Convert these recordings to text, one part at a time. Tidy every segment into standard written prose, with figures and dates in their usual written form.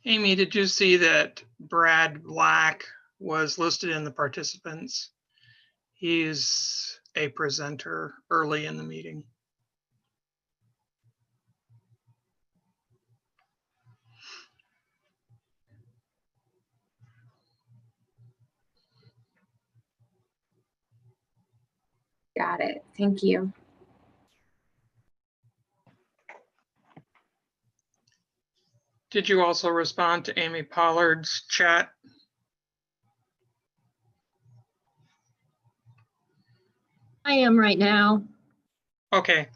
Amy, did you see that Brad Black was listed in the participants? He's a presenter early in the meeting. Got it. Thank you. Did you also respond to Amy Pollard's chat? I am right now. Okay.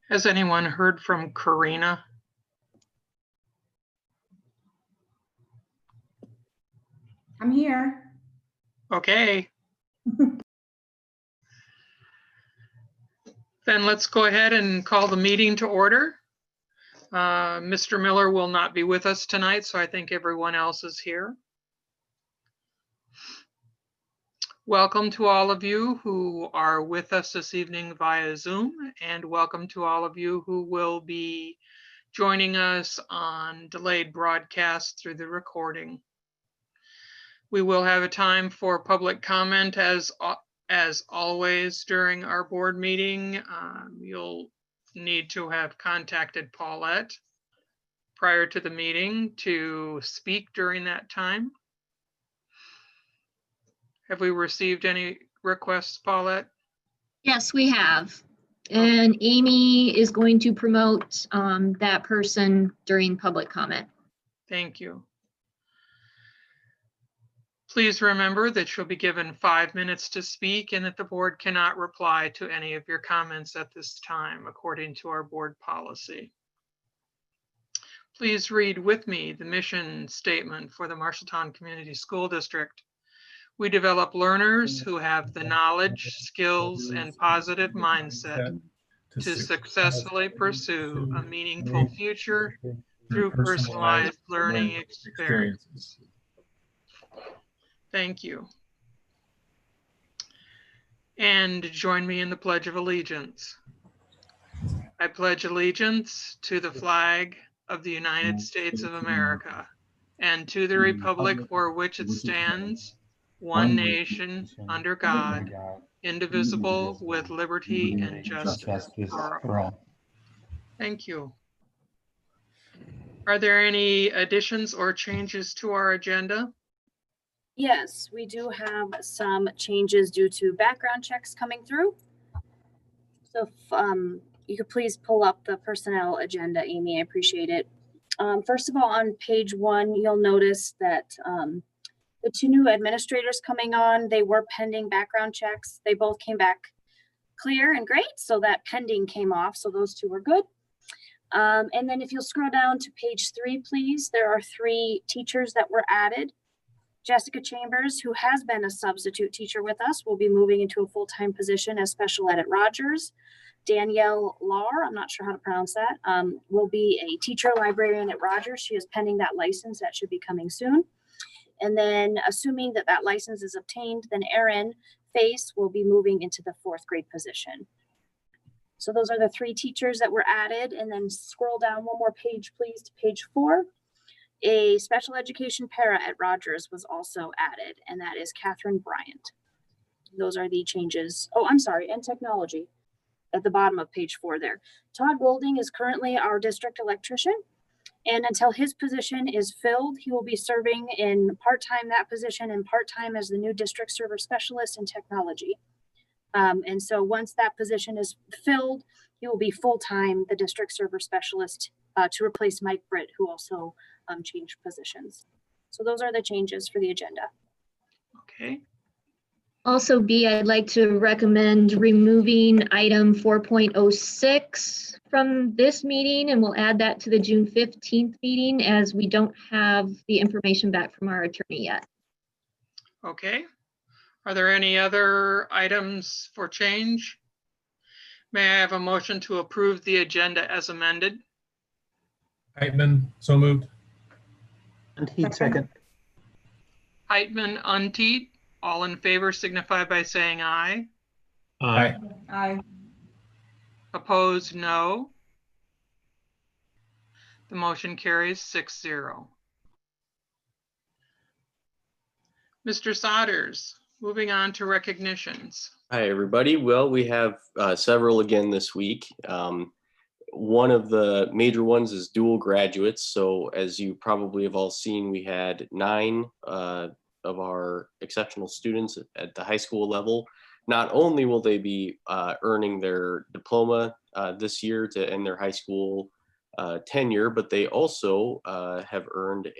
Has anyone heard from Karina? I'm here. Okay. Then let's go ahead and call the meeting to order. Mr. Miller will not be with us tonight, so I think everyone else is here. Welcome to all of you who are with us this evening via Zoom, and welcome to all of you who will be joining us on delayed broadcast through the recording. We will have a time for public comment as always during our board meeting. You'll need to have contacted Paulette prior to the meeting to speak during that time. Have we received any requests, Paulette? Yes, we have. And Amy is going to promote that person during public comment. Thank you. Please remember that you'll be given 5 minutes to speak and that the board cannot reply to any of your comments at this time, according to our board policy. Please read with me the mission statement for the Marshalltown Community School District. We develop learners who have the knowledge, skills, and positive mindset to successfully pursue a meaningful future through personalized learning experiences. Thank you. And join me in the Pledge of Allegiance. I pledge allegiance to the flag of the United States of America and to the republic for which it stands, one nation, under God, indivisible, with liberty and justice for all. Thank you. Are there any additions or changes to our agenda? Yes, we do have some changes due to background checks coming through. So if you could please pull up the personnel agenda, Amy, I appreciate it. First of all, on page 1, you'll notice that the 2 new administrators coming on, they were pending background checks. They both came back clear and great, so that pending came off, so those 2 were good. And then if you'll scroll down to page 3, please, there are 3 teachers that were added. Jessica Chambers, who has been a substitute teacher with us, will be moving into a full-time position as special ed at Rogers. Danielle Lahr, I'm not sure how to pronounce that, will be a teacher librarian at Rogers. She is pending that license. That should be coming soon. And then assuming that that license is obtained, then Erin Face will be moving into the 4th grade position. So those are the 3 teachers that were added. And then scroll down one more page, please, to page 4. A special education para at Rogers was also added, and that is Catherine Bryant. Those are the changes. Oh, I'm sorry, and technology at the bottom of page 4 there. Todd Golding is currently our district electrician, and until his position is filled, he will be serving in part-time that position and part-time as the new district server specialist in technology. And so once that position is filled, he will be full-time the district server specialist to replace Mike Britt, who also changed positions. So those are the changes for the agenda. Okay, Also, B, I'd like to recommend removing item 4.06 from this meeting, and we'll add that to the June 15th meeting as we don't have the information back from our attorney yet. okay. Are there any other items for change? May I have a motion to approve the agenda as amended? Heitman, so moved. Untitled second. Heitman, Untied, all in favor signify by saying aye. Aye. Aye. Opposed, no. The motion carries 6-0. Mr. Sodders, moving on to recognitions. Hi, everybody. Well, we have several again this week. One of the major ones is dual graduates. So as you probably have all seen, we had 9 of our exceptional students at the high school level. Not only will they be earning their diploma this year to end their high school tenure, but they also have earned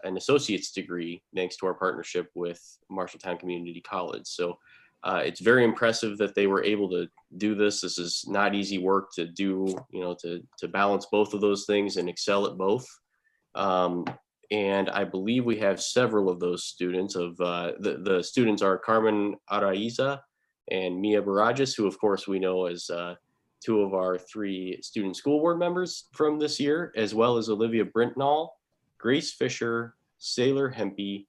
an associate's degree thanks to our partnership with Marshalltown Community College. So it's very impressive that they were able to do this. This is not easy work to do, to balance both of those things and excel at both. And I believe we have several of those students. The students are Carmen Araiza and Mia Barajas, who of course we know as 2 of our 3 student school board members from this year, as well as Olivia Brintnall, Grace Fisher, Sailor Hempy,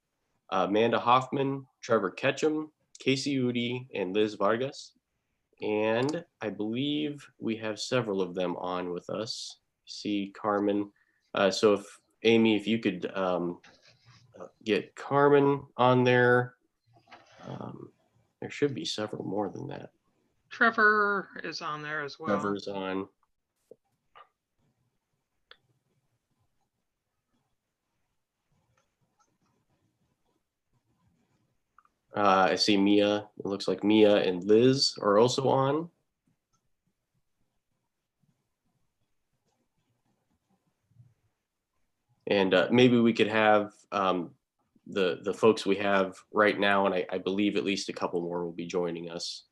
Amanda Hoffman, Trevor Ketchum, Casey Udi, and Liz Vargas. And I believe we have several of them on with us. See Carmen. So if Amy, if you could get Carmen on there. There should be several more than that. Trevor is on there as well. Trevor's on. I see Mia. It looks like Mia and Liz are also on. And maybe we could have the folks we have right now, and I believe at least a couple more will be joining us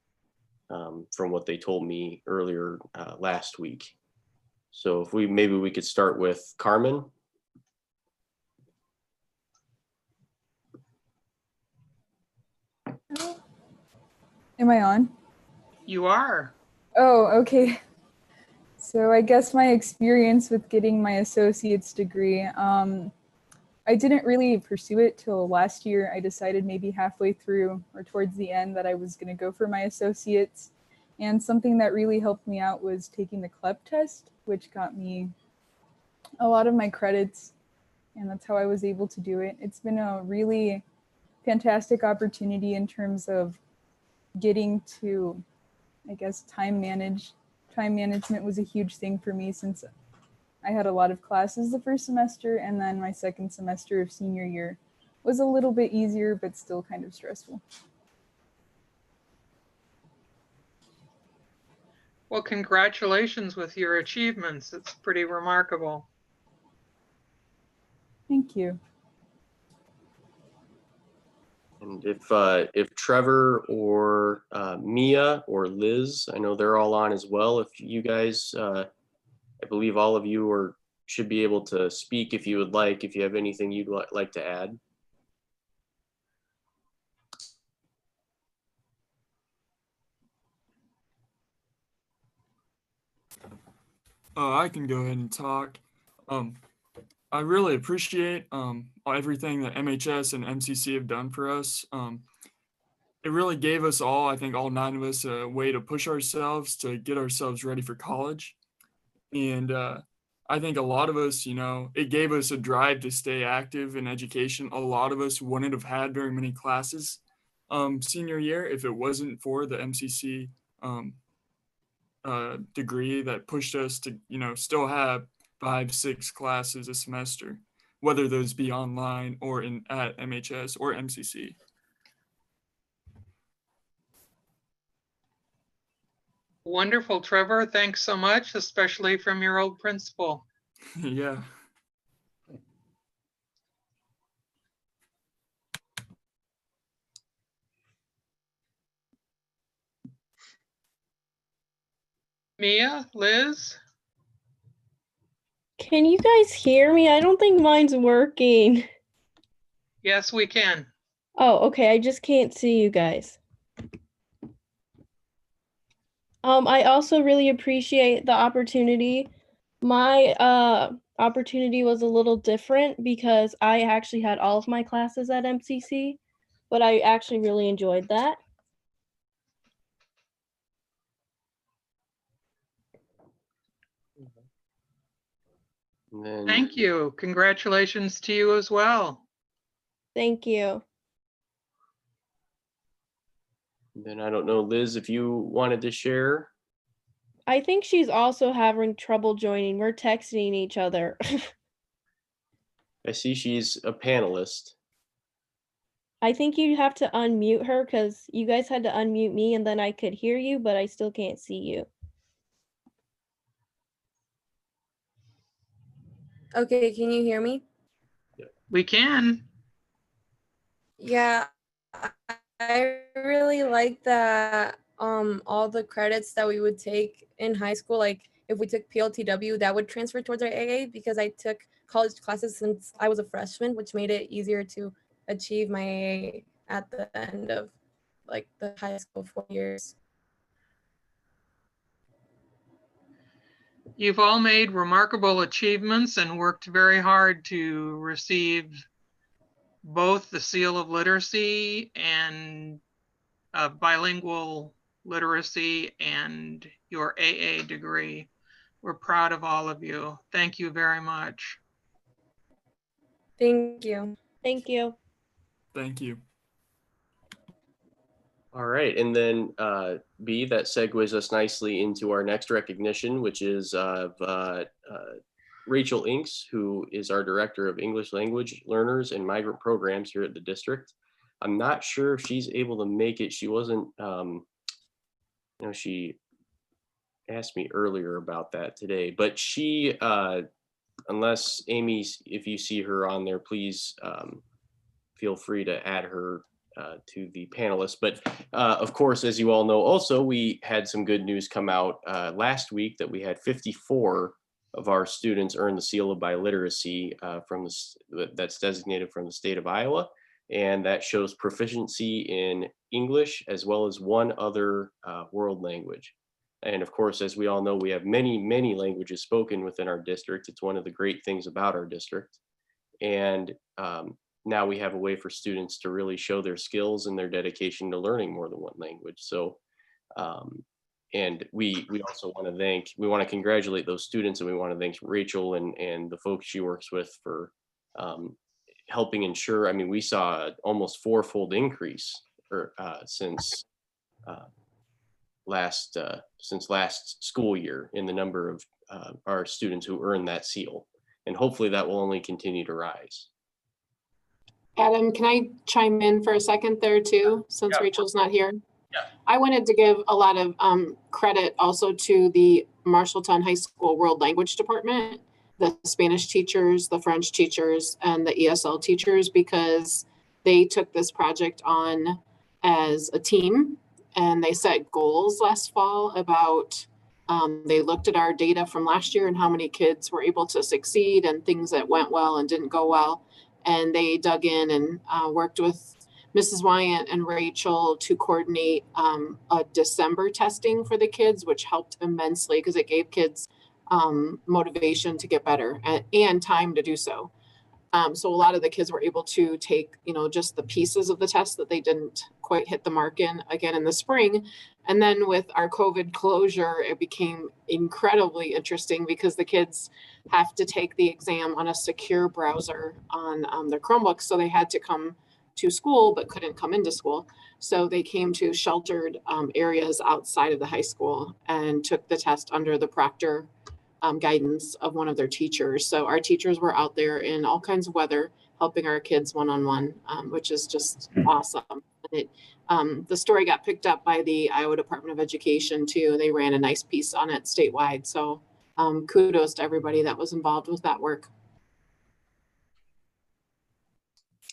from what they told me earlier last week. So if maybe we could start with Carmen. Am I on? You are. Oh, okay. So I guess my experience with getting my associate's degree, I didn't really pursue it till last year. I decided maybe halfway through or towards the end that I was going to go for my associate's. And something that really helped me out was taking the CLEP test, which got me a lot of my credits. And that's how I was able to do it. It's been a really fantastic opportunity in terms of getting to, I guess, time management was a huge thing for me since I had a lot of classes the first semester, and then my second semester of senior year was a little bit easier, but still kind of stressful. Well, congratulations with your achievements. It's pretty remarkable. Thank you. And if Trevor or Mia or Liz, I know they're all on as well. If you guys, I believe all of you should be able to speak if you would like, if you have anything you'd like to add. I can go ahead and talk. I really appreciate everything that MHS and MCC have done for us. it really gave us all, I think all 9 of us, a way to push ourselves to get ourselves ready for college. And I think a lot of us, it gave us a drive to stay active in education. A lot of us wouldn't have had very many classes senior year if it wasn't for the MCC degree that pushed us to, still have 5-6 classes a semester, whether those be online or at MHS or MCC. Wonderful, Trevor. Thanks so much, especially from your old principal. Yeah. Mia, Liz? Can you guys hear me? I don't think mine's working. Yes, we can. Oh, okay. I just can't see you guys. I also really appreciate the opportunity. My opportunity was a little different because I actually had all of my classes at MCC, but I actually really enjoyed that. And then, Thank you. Congratulations to you as well. Thank you. then I don't know, Liz, if you wanted to share. I think she's also having trouble joining. We're texting each other. I see she's a panelist. I think you have to unmute her because you guys had to unmute me and then I could hear you, but I still can't see you. Okay, can you hear me? We can. Yeah, I really like that all the credits that we would take in high school, like if we took PLTW, that would transfer towards our AA because I took college classes since I was a freshman, which made it easier to achieve my AA at the end of like the high school 4 years. You've all made remarkable achievements and worked very hard to receive both the Seal of Literacy and bilingual literacy and your AA degree. We're proud of all of you. Thank you very much. Thank you. Thank you. Thank you. All right, and then B, that segues us nicely into our next recognition, which is Rachel Inks, who is our Director of English Language Learners and Migrant Programs here at the district. I'm not sure if she's able to make it. She wasn't, she asked me earlier about that today, but she, unless Amy, if you see her on there, please feel free to add her to the panelists. But of course, as you all know, also, we had some good news come out last week that we had 54 of our students earn the Seal of Biliteracy that's designated from the state of Iowa. And that shows proficiency in English as well as one other world language. And of course, as we all know, we have many, many languages spoken within our district. It's one of the great things about our district. And now we have a way for students to really show their skills and their dedication to learning more than one language. So, and we also want to congratulate those students, and we want to thank Rachel and the folks she works with for helping ensure. I mean, we saw almost 4-fold increase since last school year in the number of our students who earned that seal, and hopefully that will only continue to rise. Adam, can I chime in for a second there too, since Yeah. Rachel's not here? Yeah. I wanted to give a lot of credit also to the Marshalltown High School World Language Department, the Spanish teachers, the French teachers, and the ESL teachers, because they took this project on as a team and they set goals last fall about, they looked at our data from last year and how many kids were able to succeed and things that went well and didn't go well. And they dug in and worked with Mrs. Wyant and Rachel to coordinate a December testing for the kids, which helped immensely because it gave kids motivation to get better and time to do so. So a lot of the kids were able to take, just the pieces of the test that they didn't quite hit the mark in again in the spring. And then with our COVID closure, it became incredibly interesting because the kids have to take the exam on a secure browser on their Chromebooks. So they had to come to school, but couldn't come into school. So they came to sheltered areas outside of the high school and took the test under the proctor guidance of one of their teachers. So our teachers were out there in all kinds of weather, helping our kids one-on-one, which is just awesome. And the story got picked up by the Iowa Department of Education too. They ran a nice piece on it statewide. So kudos to everybody that was involved with that work.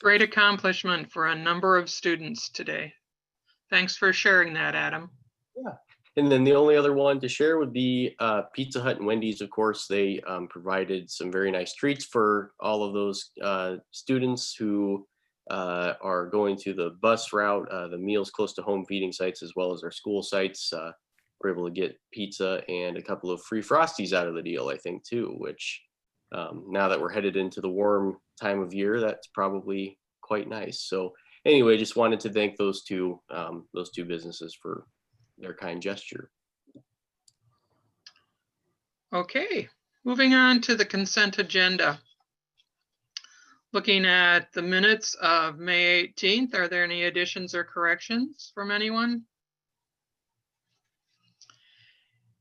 Great accomplishment for a number of students today. Thanks for sharing that, Adam. Yeah. And then the only other one to share would be Pizza Hut and Wendy's. Of course, they provided some very nice treats for all of those students who are going to the bus route, the meals close to home feeding sites, as well as our school sites. We're able to get pizza and a couple of free Frosties out of the deal, I think, too, which now that we're headed into the warm time of year, that's probably quite nice. So anyway, just wanted to thank those two businesses for their kind gesture. Okay, moving on to the consent agenda. Looking at the minutes of May 18th, are there any additions or corrections from anyone?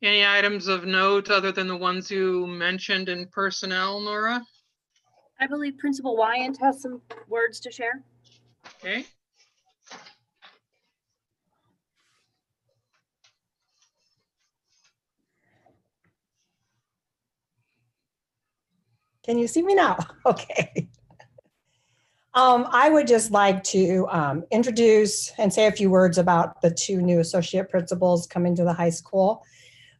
Any items of note other than the ones you mentioned in personnel, Nora? I believe Principal Wyant has some words to share. Okay. Can you see me now? Okay. I would just like to introduce and say a few words about the two new associate principals coming to the high school.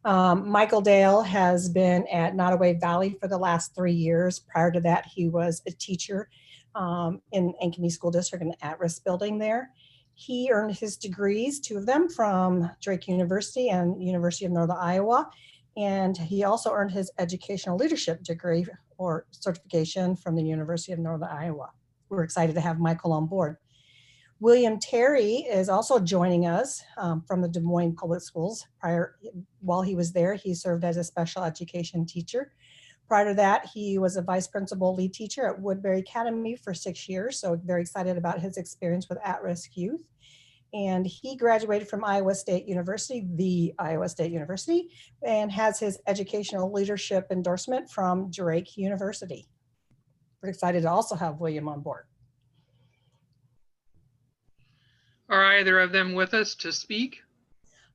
Michael Dale has been at Nottoway Valley for the last 3 years. Prior to that, he was a teacher in Ankeny School District in the at-risk building there. He earned his degrees, 2 of them, from Drake University and University of Northern Iowa. And he also earned his educational leadership degree or certification from the University of Northern Iowa. We're excited to have Michael on board. William Terry is also joining us from the Des Moines Public Schools. While he was there, he served as a special education teacher. Prior to that, he was a vice principal lead teacher at Woodbury Academy for 6 years. So very excited about his experience with at-risk youth. And he graduated from Iowa State University, the Iowa State University, and has his educational leadership endorsement from Drake University. We're excited to also have William on board. Are either of them with us to speak?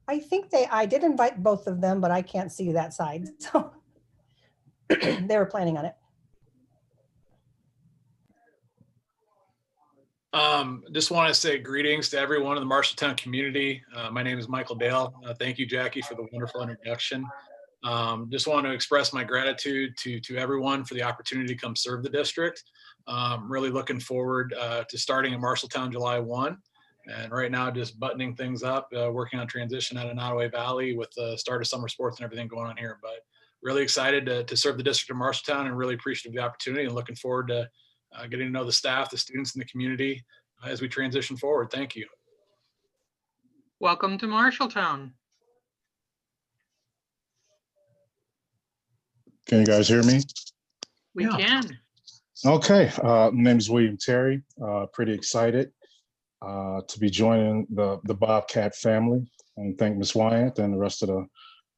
I think I did invite both of them, but I can't see that side. So they were planning on it. Just want to say greetings to everyone in the Marshalltown community. My name is Michael Dale. Thank you, Jackie, for the wonderful introduction. Just want to express my gratitude to everyone for the opportunity to come serve the district. Really looking forward to starting in Marshalltown July 1. And right now, just buttoning things up, working on transition out of Nottoway Valley with the start of summer sports and everything going on here. But really excited to serve the district of Marshalltown and really appreciative of the opportunity and looking forward to getting to know the staff, the students, and the community as we transition forward. Thank you. Welcome to Marshalltown. Can you guys hear me? We can. Okay, my name is William Terry. Pretty excited to be joining the Bobcat family, and thank Ms. Wyant and the rest of the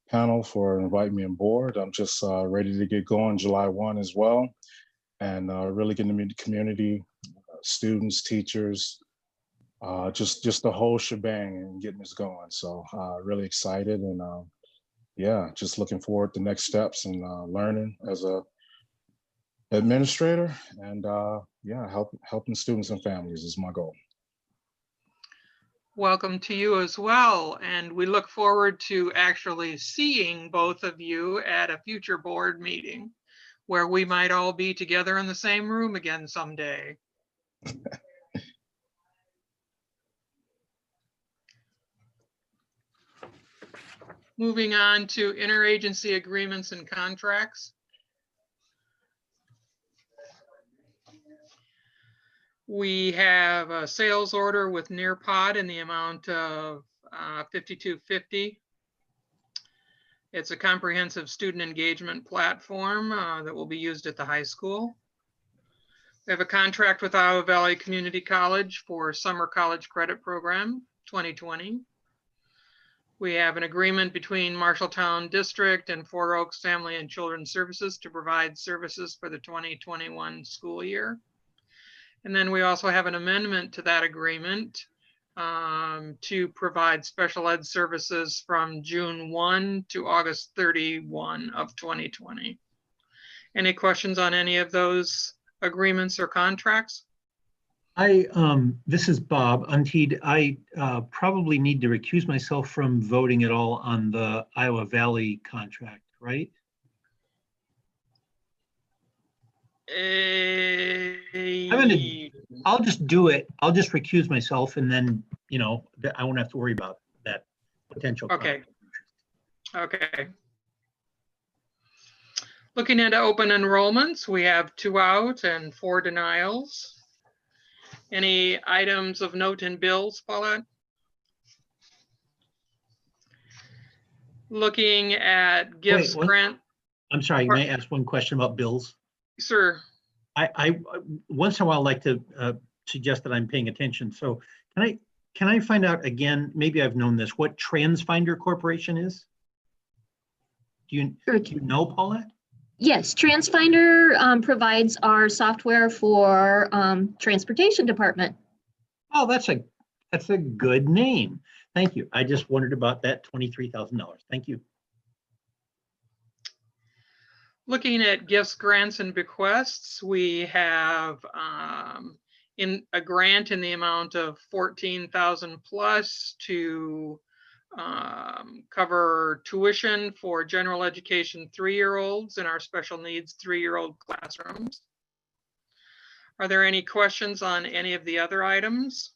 panel for inviting me on board. I'm just ready to get going July 1 as well, and really getting to meet the community, students, teachers, just the whole shebang and getting this going. So really excited, and yeah, just looking forward to next steps and learning as a administrator, and yeah, helping students and families is my goal. Welcome to you as well. And we look forward to actually seeing both of you at a future board meeting where we might all be together in the same room again someday. Moving on to interagency agreements and contracts. We have a sales order with Nearpod in the amount of $52.50. It's a comprehensive student engagement platform that will be used at the high school. We have a contract with Iowa Valley Community College for Summer College Credit Program 2020. We have an agreement between Marshalltown District and Four Oaks Family and Children's Services to provide services for the 2021 school year. And then we also have an amendment to that agreement to provide special ed services from June 1 to August 31 of 2020. Any questions on any of those agreements or contracts? This is Bob Untied. I probably need to recuse myself from voting at all on the Iowa Valley contract, right? I'll just do it. I'll just recuse myself, and then, you know, I won't have to worry about that potential. Okay. Okay. Looking at open enrollments, we have 2 out and 4 denials. Any items of note in bills, Paulette? Looking at gifts, grant. I'm sorry, may I ask one question about bills? Sir. I once in a while like to suggest that I'm paying attention. So can I find out again, maybe I've known this, what TransFinder Corporation is? Do you know, Paulette? Yes, TransFinder provides our software for transportation department. Oh, that's a good name. Thank you. I just wondered about that $23,000. Thank you. Looking at gifts, grants, and bequests, we have in a grant in the amount of $14,000 plus to cover tuition for general education 3-year-olds in our special needs 3-year-old classrooms. Are there any questions on any of the other items?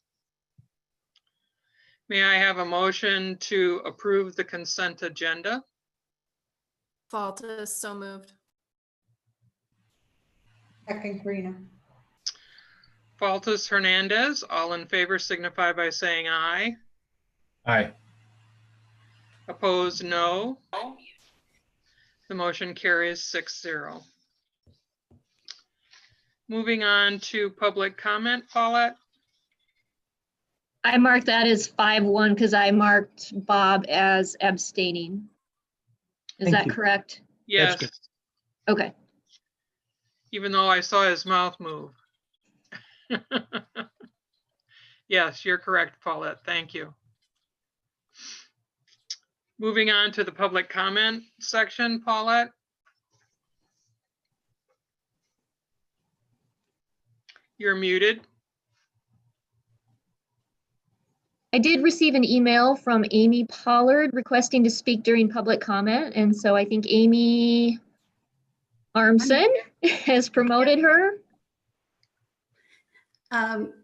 May I have a motion to approve the consent agenda? Faltus, so moved. Second, Karina. Faltus, Hernandez, all in favor signify by saying aye. Aye. Opposed, no. The motion carries 6-0. Moving on to public comment, Paulette. I marked that as 5-1 because I marked Bob as abstaining. Is that correct? Yes. Okay. Even though I saw his mouth move. Yes, you're correct, Paulette. Thank you. Moving on to the public comment section, Paulette. You're muted. I did receive an email from Amy Pollard requesting to speak during public comment. And so I think Amy Armson has promoted her.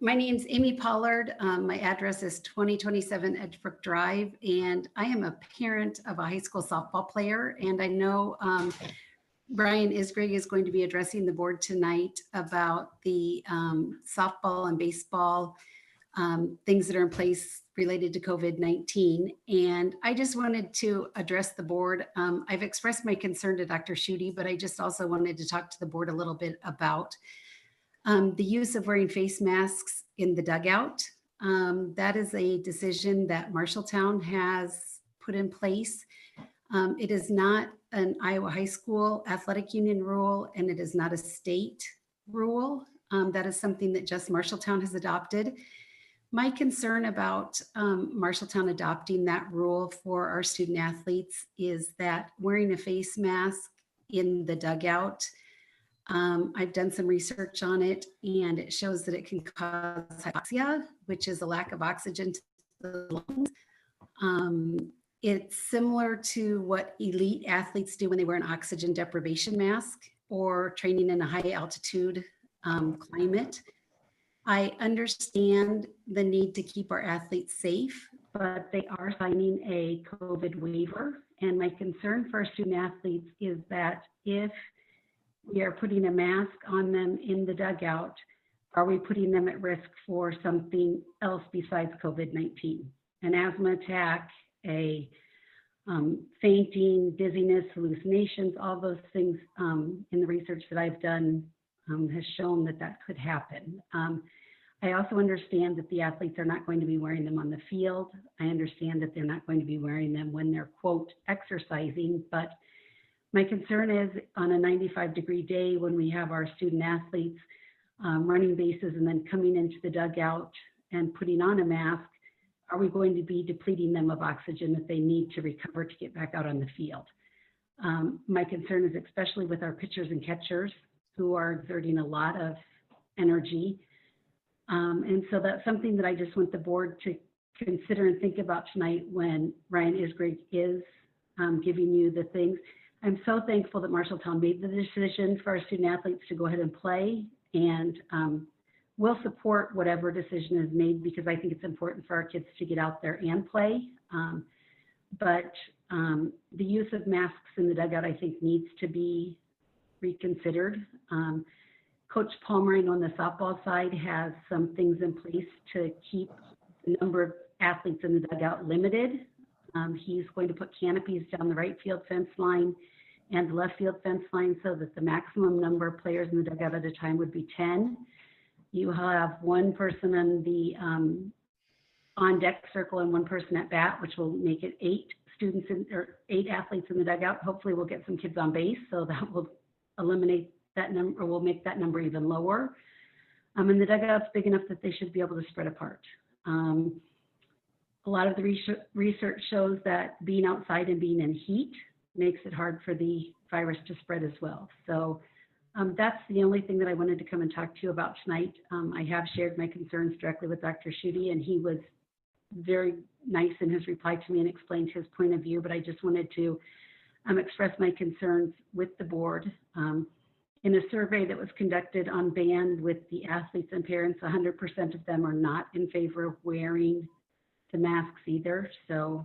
My name's Amy Pollard. My address is 2027 Edgebrook Drive, and I am a parent of a high school softball player. And I know Brian Isgrig is going to be addressing the board tonight about the softball and baseball things that are in place related to COVID-19. And I just wanted to address the board. I've expressed my concern to Dr. Schutte, but I just also wanted to talk to the board a little bit about the use of wearing face masks in the dugout. That is a decision that Marshalltown has put in place. It is not an Iowa High School Athletic Union rule, and it is not a state rule. That is something that just Marshalltown has adopted. My concern about Marshalltown adopting that rule for our student athletes is that wearing a face mask in the dugout, I've done some research on it, and it shows that it can cause hypoxia, which is a lack of oxygen to the lungs. It's similar to what elite athletes do when they wear an oxygen deprivation mask or training in a high altitude climate. I understand the need to keep our athletes safe, but they are signing a COVID waiver. And my concern for our student athletes is that if we are putting a mask on them in the dugout, are we putting them at risk for something else besides COVID-19? An asthma attack, a fainting, dizziness, hallucinations, all those things in the research that I've done has shown that that could happen. I also understand that the athletes are not going to be wearing them on the field. I understand that they're not going to be wearing them when they're, quote, exercising, but my concern is on a 95-degree day when we have our student athletes running bases and then coming into the dugout and putting on a mask, are we going to be depleting them of oxygen that they need to recover to get back out on the field? My concern is especially with our pitchers and catchers who are exerting a lot of energy. And so that's something that I just want the board to consider and think about tonight when Ryan Isgrig is giving you the things. I'm so thankful that Marshalltown made the decision for our student athletes to go ahead and play, and we'll support whatever decision is made because I think it's important for our kids to get out there and play. But the use of masks in the dugout, I think, needs to be reconsidered. Coach Palmering on the softball side has some things in place to keep the number of athletes in the dugout limited. He's going to put canopies down the right field fence line and the left field fence line so that the maximum number of players in the dugout at a time would be 10. You have one person on the on deck circle and one person at bat, which will make it 8 students or 8 athletes in the dugout. Hopefully we'll get some kids on base, so that will eliminate that number, or will make that number even lower. And the dugout's big enough that they should be able to spread apart. A lot of the research shows that being outside and being in heat makes it hard for the virus to spread as well. So that's the only thing that I wanted to come and talk to you about tonight. I have shared my concerns directly with Dr. Schutte, and he was very nice in his reply to me and explained his point of view, but I just wanted to express my concerns with the board. In a survey that was conducted on band with the athletes and parents, 100% of them are not in favor of wearing the masks either. So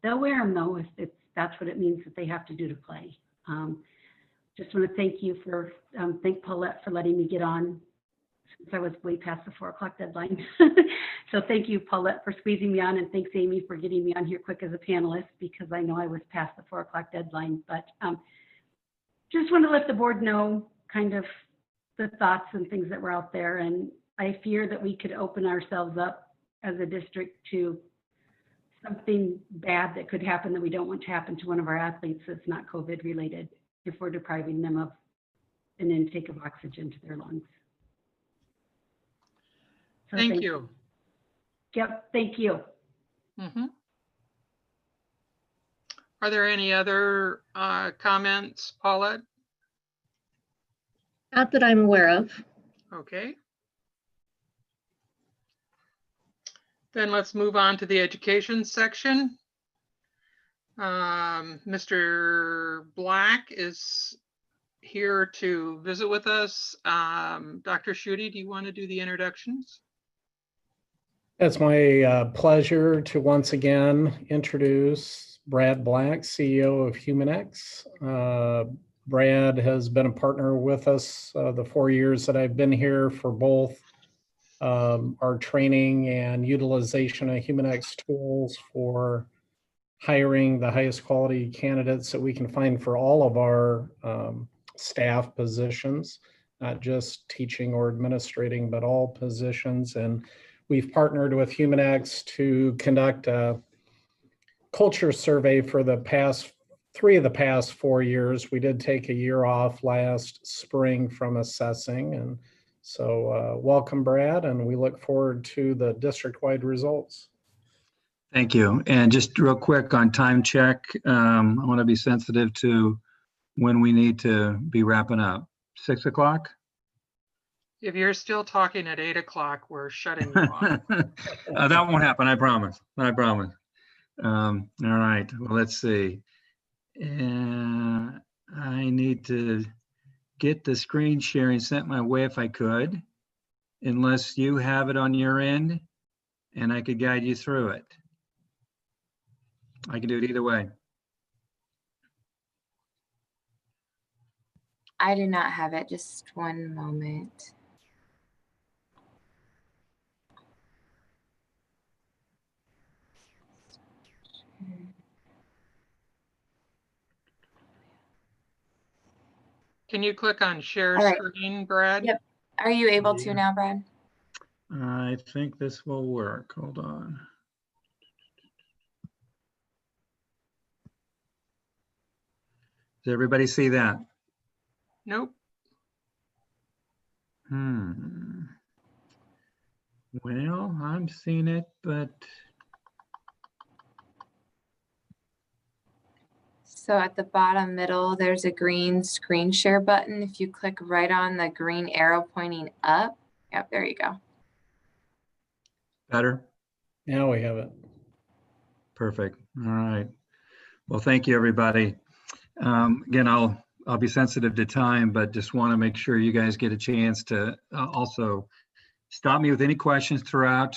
they'll wear them though if that's what it means that they have to do to play. Just want to thank you for, thank Paulette for letting me get on since I was way past the 4 o'clock deadline. So thank you, Paulette, for squeezing me on, and thanks, Amy, for getting me on here quick as a panelist because I know I was past the 4 o'clock deadline. But just want to let the board know kind of the thoughts and things that were out there. And I fear that we could open ourselves up as a district to something bad that could happen that we don't want to happen to one of our athletes that's not COVID related if we're depriving them of an intake of oxygen to their lungs. So Thank you. Yep, thank you. Are there any other comments, Paulette? Not that I'm aware of. Okay. Then let's move on to the education section. Mr. Black is here to visit with us. Dr. Schutte, do you want to do the introductions? It's my pleasure to once again introduce Brad Black, CEO of HumanX. Brad has been a partner with us the 4 years that I've been here for both our training and utilization of HumanX tools for hiring the highest quality candidates that we can find for all of our staff positions, not just teaching or administrating, but all positions. And we've partnered with HumanX to conduct a culture survey for the past 3 of the past 4 years. We did take a year off last spring from assessing. And so welcome, Brad, and we look forward to the district-wide results. Thank you. And just real quick on time check, I want to be sensitive to when we need to be wrapping up. 6 o'clock? If you're still talking at 8 o'clock, we're shutting you off. That won't happen, I promise. I promise. All right, well, let's see. I need to get the screen sharing sent my way if I could, unless you have it on your end and I could guide you through it. I can do it either way. I do not have it. Just one moment. Can you click on share All right. screen, Brad? Yep. Are you able to now, Brad? I think this will work. Hold on. Does everybody see that? Nope. Well, I'm seeing it, but So at the bottom middle, there's a green screen share button. If you click right on the green arrow pointing up, yep, there you go. better? Now we have it. Perfect. All right. Well, thank you, everybody. Again, I'll be sensitive to time, but just want to make sure you guys get a chance to also stop me with any questions throughout,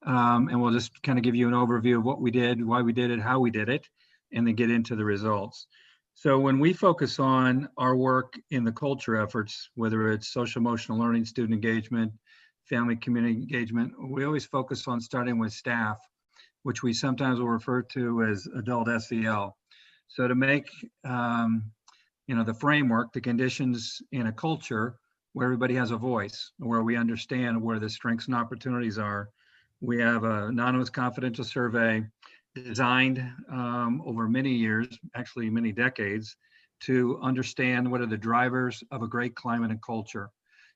and we'll just kind of give you an overview of what we did, why we did it, how we did it, and then get into the results. So when we focus on our work in the culture efforts, whether it's social emotional learning, student engagement, family community engagement, we always focus on starting with staff, which we sometimes will refer to as adult SEL. So to make the framework, the conditions in a culture where everybody has a voice, where we understand where the strengths and opportunities are, we have an anonymous confidential survey designed over many years, actually many decades, to understand what are the drivers of a great climate and culture.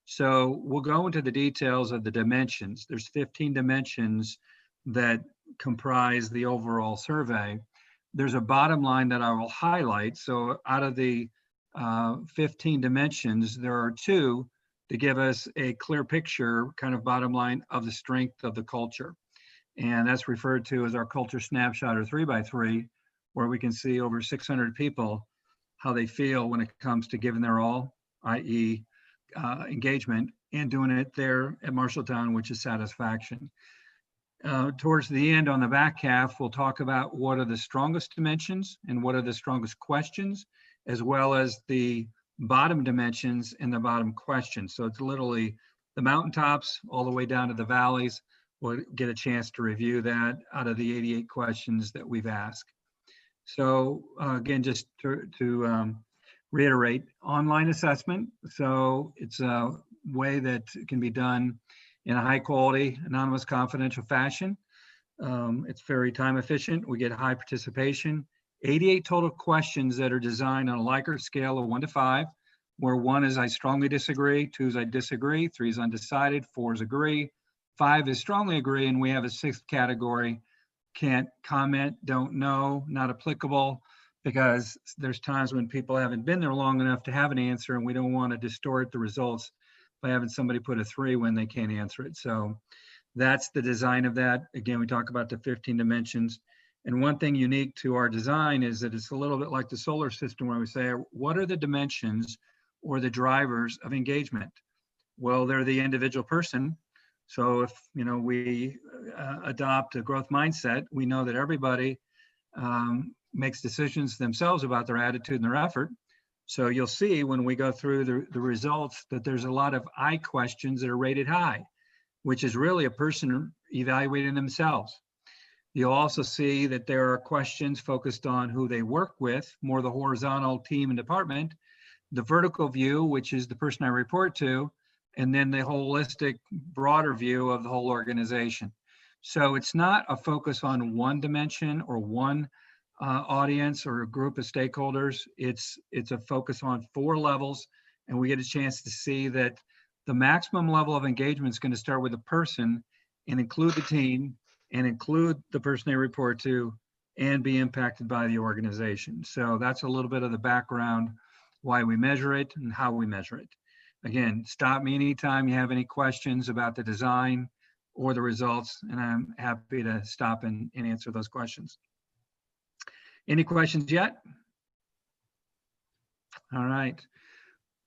So we'll go into the details of the dimensions. There's 15 dimensions that comprise the overall survey. There's a bottom line that I will highlight. So out of the 15 dimensions, there are 2 to give us a clear picture, kind of bottom line, of the strength of the culture. And that's referred to as our culture snapshot, or 3x3, where we can see over 600 people, how they feel when it comes to giving their all, i.e. Engagement, and doing it there at Marshalltown, which is satisfaction. Towards the end, on the back half, we'll talk about what are the strongest dimensions and what are the strongest questions, as well as the bottom dimensions and the bottom questions. So it's literally the mountaintops all the way down to the valleys. We'll get a chance to review that out of the 88 questions that we've asked. So again, just to reiterate, online assessment. So it's a way that can be done in a high quality, anonymous, confidential fashion. It's very time efficient. We get high participation. 88 total questions that are designed on a Likert scale of 1 to 5, where 1 is I strongly disagree, 2 is I disagree, 3 is undecided, 4 is agree, 5 is strongly agree, and we have a 6th category, can't comment, don't know, not applicable, because there's times when people haven't been there long enough to have an answer, and we don't want to distort the results by having somebody put a 3 when they can't answer it. So that's the design of that. Again, we talk about the 15 dimensions. And one thing unique to our design is that it's a little bit like the solar system, where we say, what are the dimensions or the drivers of engagement? Well, they're the individual person. So if we adopt a growth mindset, we know that everybody makes decisions themselves about their attitude and their effort. So you'll see when we go through the results that there's a lot of I questions that are rated high, which is really a person evaluating themselves. You'll also see that there are questions focused on who they work with, more the horizontal team and department, the vertical view, which is the person I report to, and then the holistic, broader view of the whole organization. So it's not a focus on one dimension or one audience or a group of stakeholders. It's a focus on 4 levels, and we get a chance to see that the maximum level of engagement is going to start with a person and include the team and include the person they report to and be impacted by the organization. So that's a little bit of the background, why we measure it and how we measure it. Again, stop me anytime you have any questions about the design or the results, and I'm happy to stop and answer those questions. Any questions yet? All right.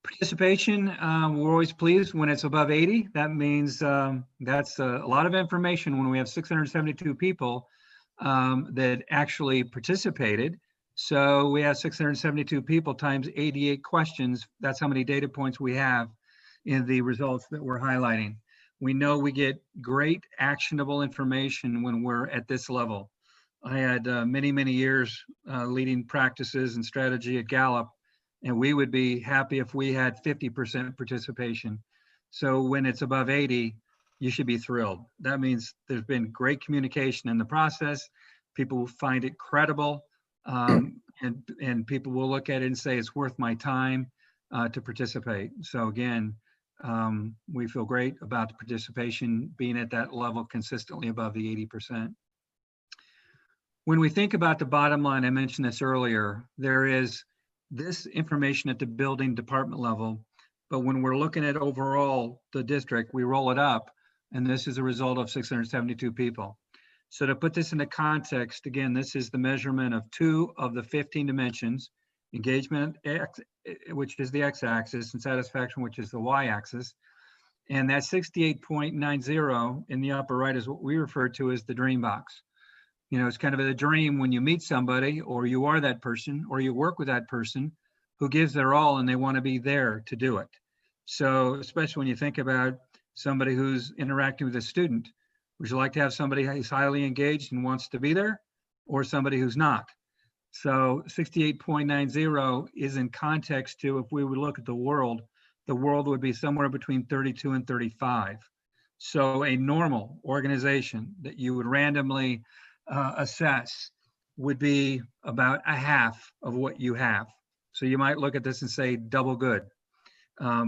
Participation, we're always pleased when it's above 80. That means that's a lot of information when we have 672 people that actually participated. So we have 672 people times 88 questions. That's how many data points we have in the results that we're highlighting. We know we get great actionable information when we're at this level. I had many years leading practices and strategy at Gallup, And we would be happy if we had 50% participation. So when it's above 80, you should be thrilled. That means there's been great communication in the process. People find it credible, and people will look at it and say it's worth my time to participate. So again, we feel great about the participation being at that level consistently above the 80%. When we think about the bottom line, I mentioned this earlier, there is this information at the building department level, but when we're looking at overall the district, we roll it up, and this is a result of 672 people. So to put this into context, again, this is the measurement of 2 of the 15 dimensions, engagement, which is the x-axis, and satisfaction, which is the y-axis. And that 68.90 in the upper right is what we refer to as the dream box. You know, it's kind of a dream when you meet somebody, or you are that person, or you work with that person who gives their all and they want to be there to do it. So especially when you think about somebody who's interacting with a student, would you like to have somebody who's highly engaged and wants to be there, or somebody who's not? So 68.90 is in context to, if we would look at the world would be somewhere between 32 and 35. So a normal organization that you would randomly assess would be about a half of what you have. So you might look at this and say double good.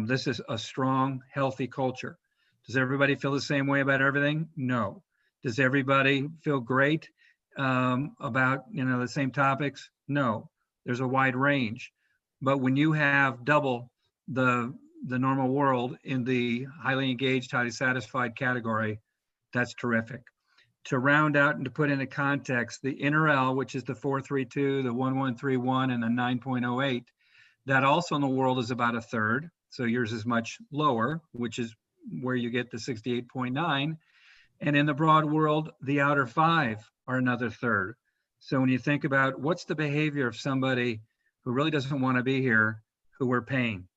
This is a strong, healthy culture. Does everybody feel the same way about everything? No. Does everybody feel great about, you know, the same topics? No. There's a wide range. But when you have double the normal world in the highly engaged, highly satisfied category, that's terrific. To round out and to put into context, the inner L, which is the 432, the 1131, and the 9.08, that also in the world is about a third. So yours is much lower, which is where you get the 68.9. And in the broad world, the outer 5 are another third. So when you think about what's the behavior of somebody who really doesn't want to be here, who we're paying,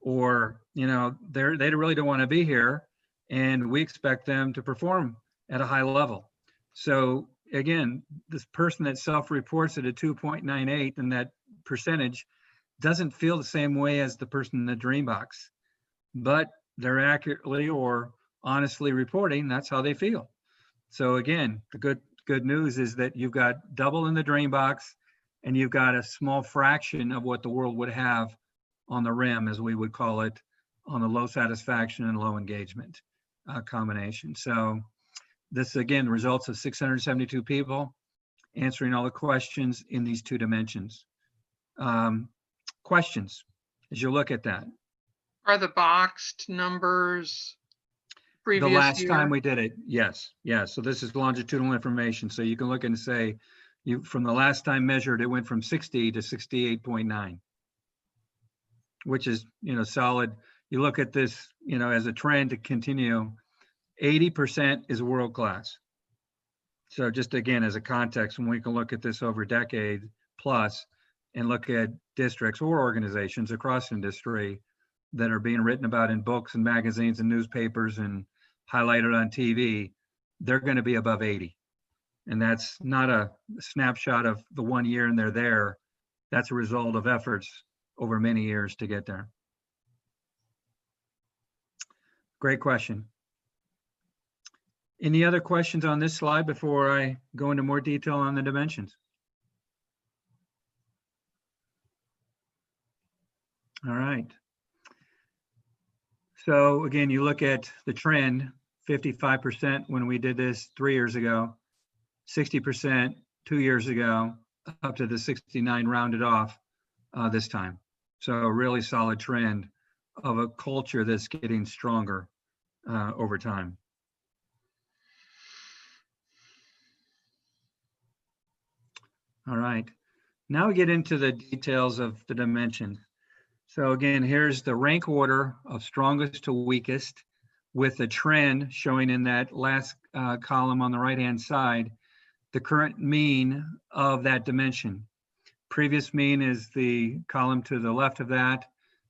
or, you know, they really don't want to be here, and we expect them to perform at a high level. So again, this person that self-reports at a 2.98 and that percentage doesn't feel the same way as the person in the dream box, but they're accurately or honestly reporting that's how they feel. So again, the good news is that you've got double in the dream box, and you've got a small fraction of what the world would have on the rim, as we would call it, on the low satisfaction and low engagement combination. So this, again, results of 672 people answering all the questions in these 2 dimensions. Questions as you look at that? Are the boxed numbers previous The last year? time we did it, yes. So this is longitudinal information. So you can look and say, from the last time measured, it went from 60 to 68.9, which is, you know, solid. You look at this, you know, as a trend to continue, 80% is world class. So just again, as a context, when we can look at this over a decade plus and look at districts or organizations across industry that are being written about in books and magazines and newspapers and highlighted on TV, they're going to be above 80. And that's not a snapshot of the 1 year and they're there. That's a result of efforts over many years to get there. Great question. Any other questions on this slide before I go into more detail on the dimensions? All right. So again, you look at the trend, 55% when we did this 3 years ago, 60% 2 years ago, up to the 69 rounded off this time. So a really solid trend of a culture that's getting stronger over time. All right, now we get into the details of the dimensions. So again, here's the rank order of strongest to weakest, with the trend showing in that last column on the right-hand side, the current mean of that dimension. Previous mean is the column to the left of that.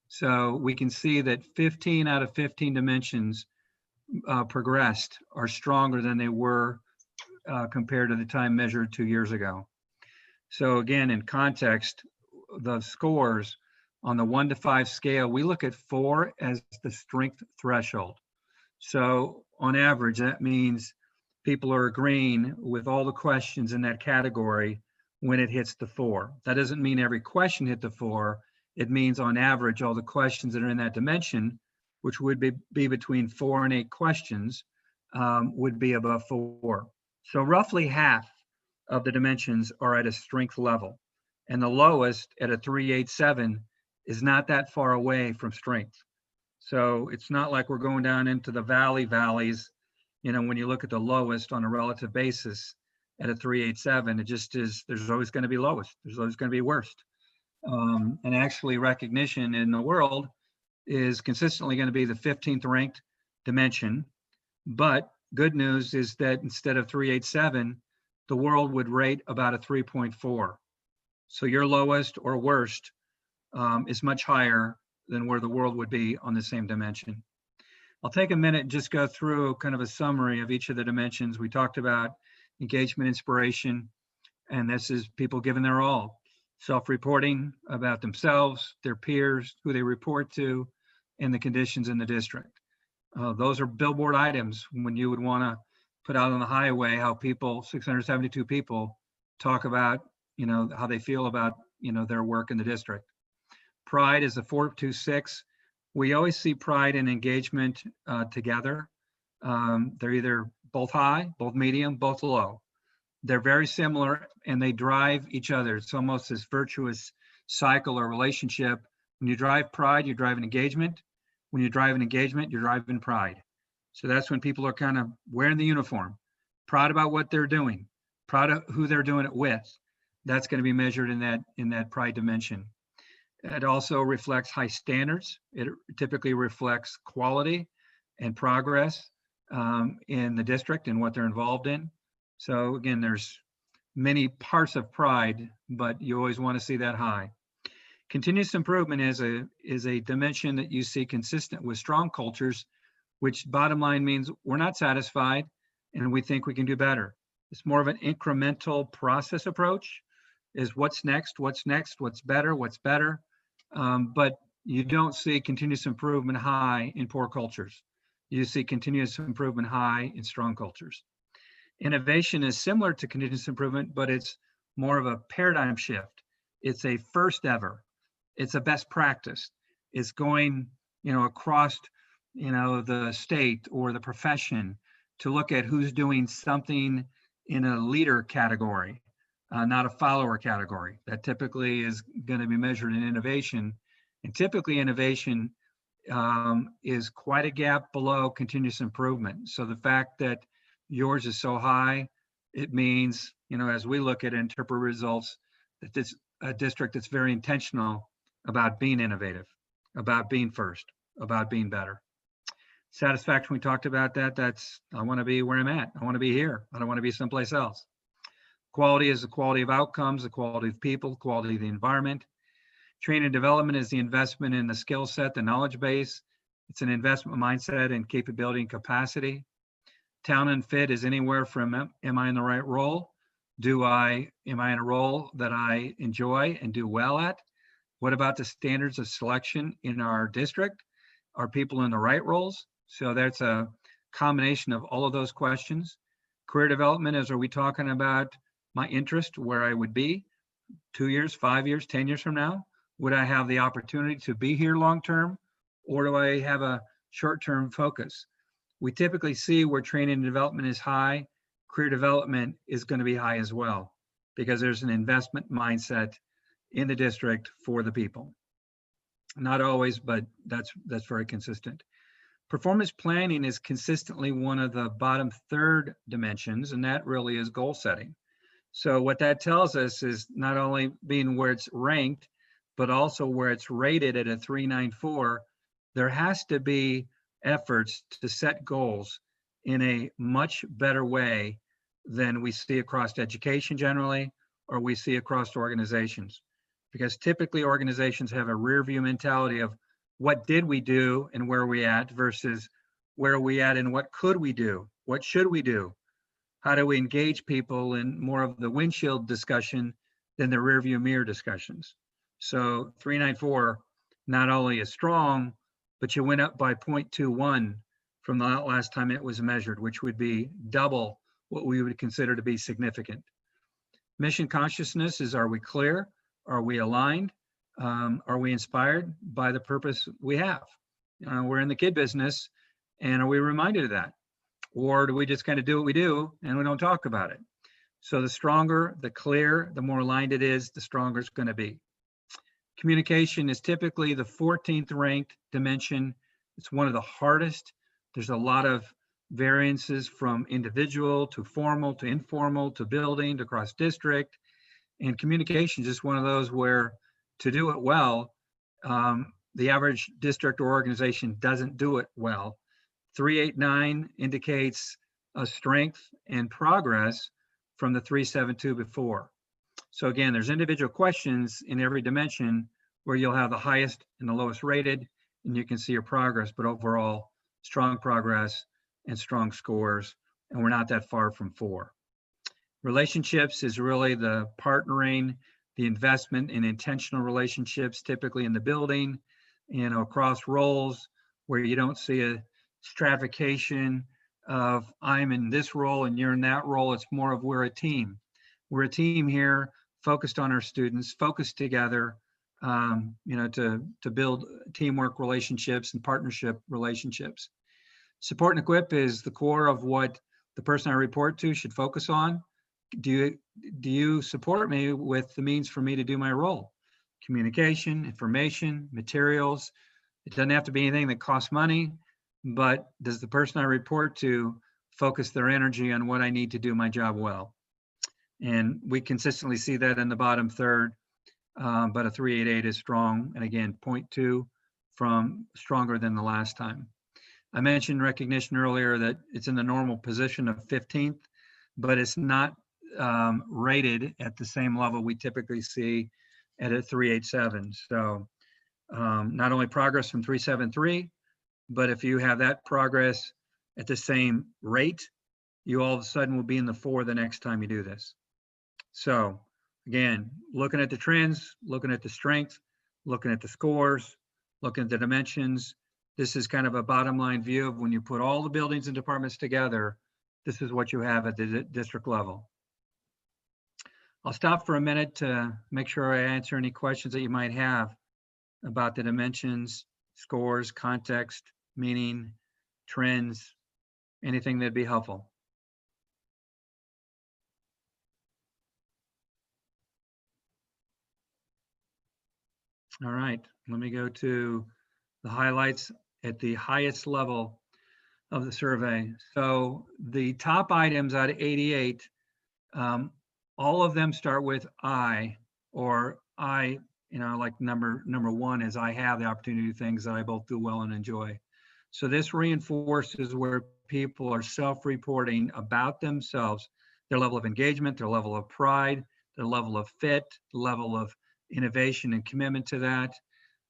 So we can see that 15 out of 15 dimensions progressed are stronger than they were compared to the time measured 2 years ago. So again, in context, the scores On the 1 to 5 scale, we look at 4 as the strength threshold. So on average, that means people are agreeing with all the questions in that category when it hits the 4. That doesn't mean every question hit the 4. It means on average, all the questions that are in that dimension, which would be between 4 and 8 questions, would be above 4. So roughly half of the dimensions are at a strength level. And the lowest at a 387 is not that far away from strength. So it's not like we're going down into the valleys, you know, when you look at the lowest on a relative basis at a 387, it just is, there's always going to be lowest. There's always going to be worst. And actually recognition in the world is consistently going to be the 15th ranked dimension. But good news is that instead of 387, the world would rate about a 3.4. So your lowest or worst is much higher than where the world would be on the same dimension. I'll take a minute and just go through kind of a summary of each of the dimensions. We talked about engagement, inspiration, and this is people giving their all. Self-reporting about themselves, their peers, who they report to, and the conditions in the district. Those are billboard items when you would want to put out on the highway how people, 672 people, talk about, you know, how they feel about, you know, their work in the district. Pride is a 426. We always see pride and engagement together. They're either both high, both medium, both low. They're very similar and they drive each other. It's almost this virtuous cycle or relationship. When you drive pride, you drive an engagement. When you drive an engagement, you're driving pride. So that's when people are kind of wearing the uniform, proud about what they're doing, proud of who they're doing it with. That's going to be measured in that pride dimension. It also reflects high standards. It typically reflects quality and progress in the district and what they're involved in. So again, there's many parts of pride, but you always want to see that high. Continuous improvement is a dimension that you see consistent with strong cultures, which bottom line means we're not satisfied and we think we can do better. It's more of an incremental process approach, is what's next, what's better, but you don't see continuous improvement high in poor cultures. You see continuous improvement high in strong cultures. Innovation is similar to continuous improvement, but it's more of a paradigm shift. It's a first ever. It's a best practice. It's going, you know, across, you know, the state or the profession to look at who's doing something in a leader category, not a follower category. That typically is going to be measured in innovation. And typically innovation is quite a gap below continuous improvement. So the fact that yours is so high, it means, you know, as we look at interpret results, that this a district that's very intentional about being innovative, about being first, about being better. Satisfaction, we talked about that. That's, I want to be where I'm at. I want to be here. I don't want to be someplace else. Quality is the quality of outcomes, the quality of people, the quality of the environment. Training and development is the investment in the skill set, the knowledge base. It's an investment mindset and capability and capacity. Talent and fit is anywhere from, am I in the right role? Am I in a role that I enjoy and do well at? What about the standards of selection in our district? Are people in the right roles? So that's a combination of all of those questions. Career development is, are we talking about my interest, where I would be 2 years, 5 years, 10 years from now? Would I have the opportunity to be here long-term, or do I have a short-term focus? We typically see where training and development is high, career development is going to be high as well, because there's an investment mindset in the district for the people. Not always, but that's very consistent. Performance planning is consistently one of the bottom third dimensions, and that really is goal setting. So what that tells us is not only being where it's ranked, but also where it's rated at a 394, there has to be efforts to set goals in a much better way than we see across education generally, or we see across organizations. Because typically organizations have a rear view mentality of what did we do and where are we at versus where are we at and what could we do? What should we do? How do we engage people in more of the windshield discussion than the rear view mirror discussions? So 394 not only is strong, but you went up by 0.21 from the last time it was measured, which would be double what we would consider to be significant. Mission consciousness is, are we clear? Are we aligned? Are we inspired by the purpose we have? We're in the kid business, and are we reminded of that? Or do we just kind of do what we do and we don't talk about it? So the stronger, the clear, the more aligned it is, the stronger it's going to be. Communication is typically the 14th ranked dimension. It's one of the hardest. There's a lot of variances from individual to formal to informal to building to cross district. And communication is just one of those where to do it well, the average district or organization doesn't do it well. 389 indicates a strength and progress from the 372 before. So again, there's individual questions in every dimension where you'll have the highest and the lowest rated, and you can see your progress, but overall, strong progress and strong scores, and we're not that far from 4. Relationships is really the partnering, the investment in intentional relationships, typically in the building, across roles where you don't see a stratification of I'm in this role and you're in that role. It's more of we're a team. We're a team here, focused on our students, focused together, to build teamwork relationships and partnership relationships. Support and equip is the core of what the person I report to should focus on. Do you support me with the means for me to do my role? Communication, information, materials. It doesn't have to be anything that costs money, but does the person I report to focus their energy on what I need to do my job well? And we consistently see that in the bottom third, but a 388 is strong. And again, 0.2 from stronger than the last time. I mentioned recognition earlier that it's in the normal position of 15th, but it's not rated at the same level we typically see at a 387. So not only progress from 373, but if you have that progress at the same rate, you all of a sudden will be in the 4 the next time you do this. So again, looking at the trends, looking at the strength, looking at the scores, looking at the dimensions, this is kind of a bottom line view of when you put all the buildings and departments together, this is what you have at the district level. I'll stop for a minute to make sure I answer any questions that you might have about the dimensions, scores, context, meaning, trends, anything that'd be helpful. All right, let me go to the highlights at the highest level of the survey. So the top items out of 88, all of them start with I, or I, like number 1 is I have the opportunity to do things that I both do well and enjoy. So this reinforces where people are self-reporting about themselves, their level of engagement, their level of pride, their level of fit, level of innovation and commitment to that.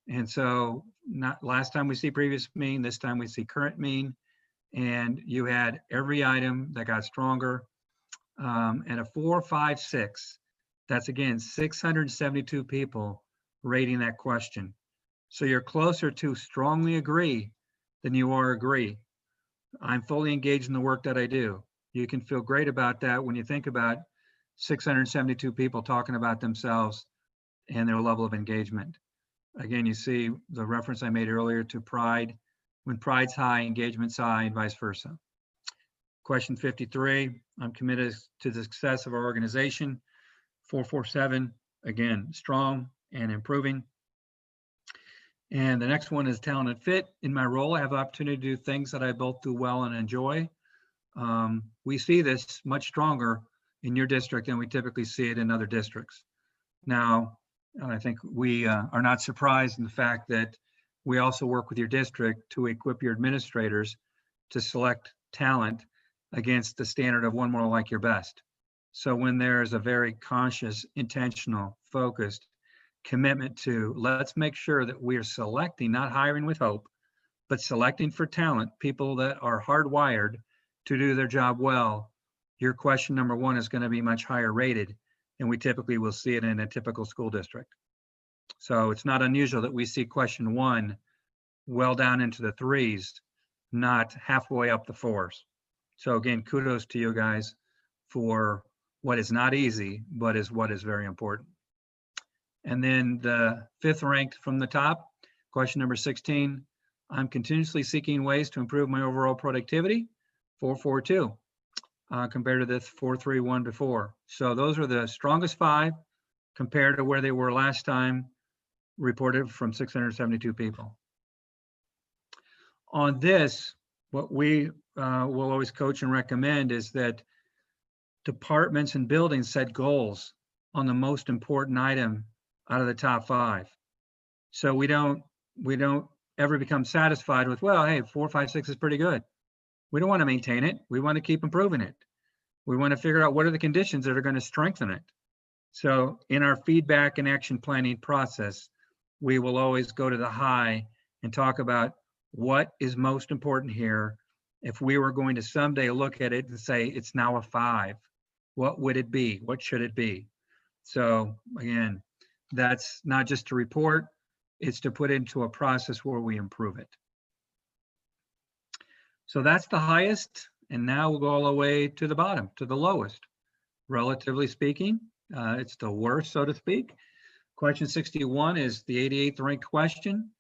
And so not last time we see previous mean, this time we see current mean, and you had every item that got stronger, and a 4, 5, 6. That's again 672 people rating that question. So you're closer to strongly agree than you are agree. I'm fully engaged in the work that I do. You can feel great about that when you think about 672 people talking about themselves and their level of engagement. Again, you see the reference I made earlier to pride. When pride's high, engagement's high, and vice versa. Question 53, I'm committed to the success of our organization. 447, again, strong and improving. And the next one is talent and fit. In my role, I have the opportunity to do things that I both do well and enjoy. We see this much stronger in your district than we typically see it in other districts. Now, I think we are not surprised in the fact that we also work with your district to equip your administrators to select talent against the standard of one more like your best. So when there's a very conscious, intentional, focused commitment to let's make sure that we are selecting, not hiring with hope, but selecting for talent, people that are hardwired to do their job well, your question number 1 is going to be much higher rated than we typically will see it in a typical school district. So it's not unusual that we see question 1 well down into the 3s, not halfway up the 4s. So again, kudos to you guys for what is not easy, but is what is very important. And then the 5th ranked from the top, question number 16, I'm continuously seeking ways to improve my overall productivity, 442, compared to the 431 before. So those are the strongest 5 compared to where they were last time, reported from 672 people. On this, what we will always coach and recommend is that departments and buildings set goals on the most important item out of the top 5. So we don't ever become satisfied with, well, hey, 4, 5, 6 is pretty good. We don't want to maintain it. We want to keep improving it. We want to figure out what are the conditions that are going to strengthen it. So in our feedback and action planning process, we will always go to the high and talk about what is most important here. If we were going to someday look at it and say it's now a 5, what would it be? What should it be? So again, that's not just to report, it's to put into a process where we improve it. So that's the highest, and now we'll go all the way to the bottom, to the lowest. Relatively speaking, it's the worst, so to speak. Question 61 is the 88th ranked question.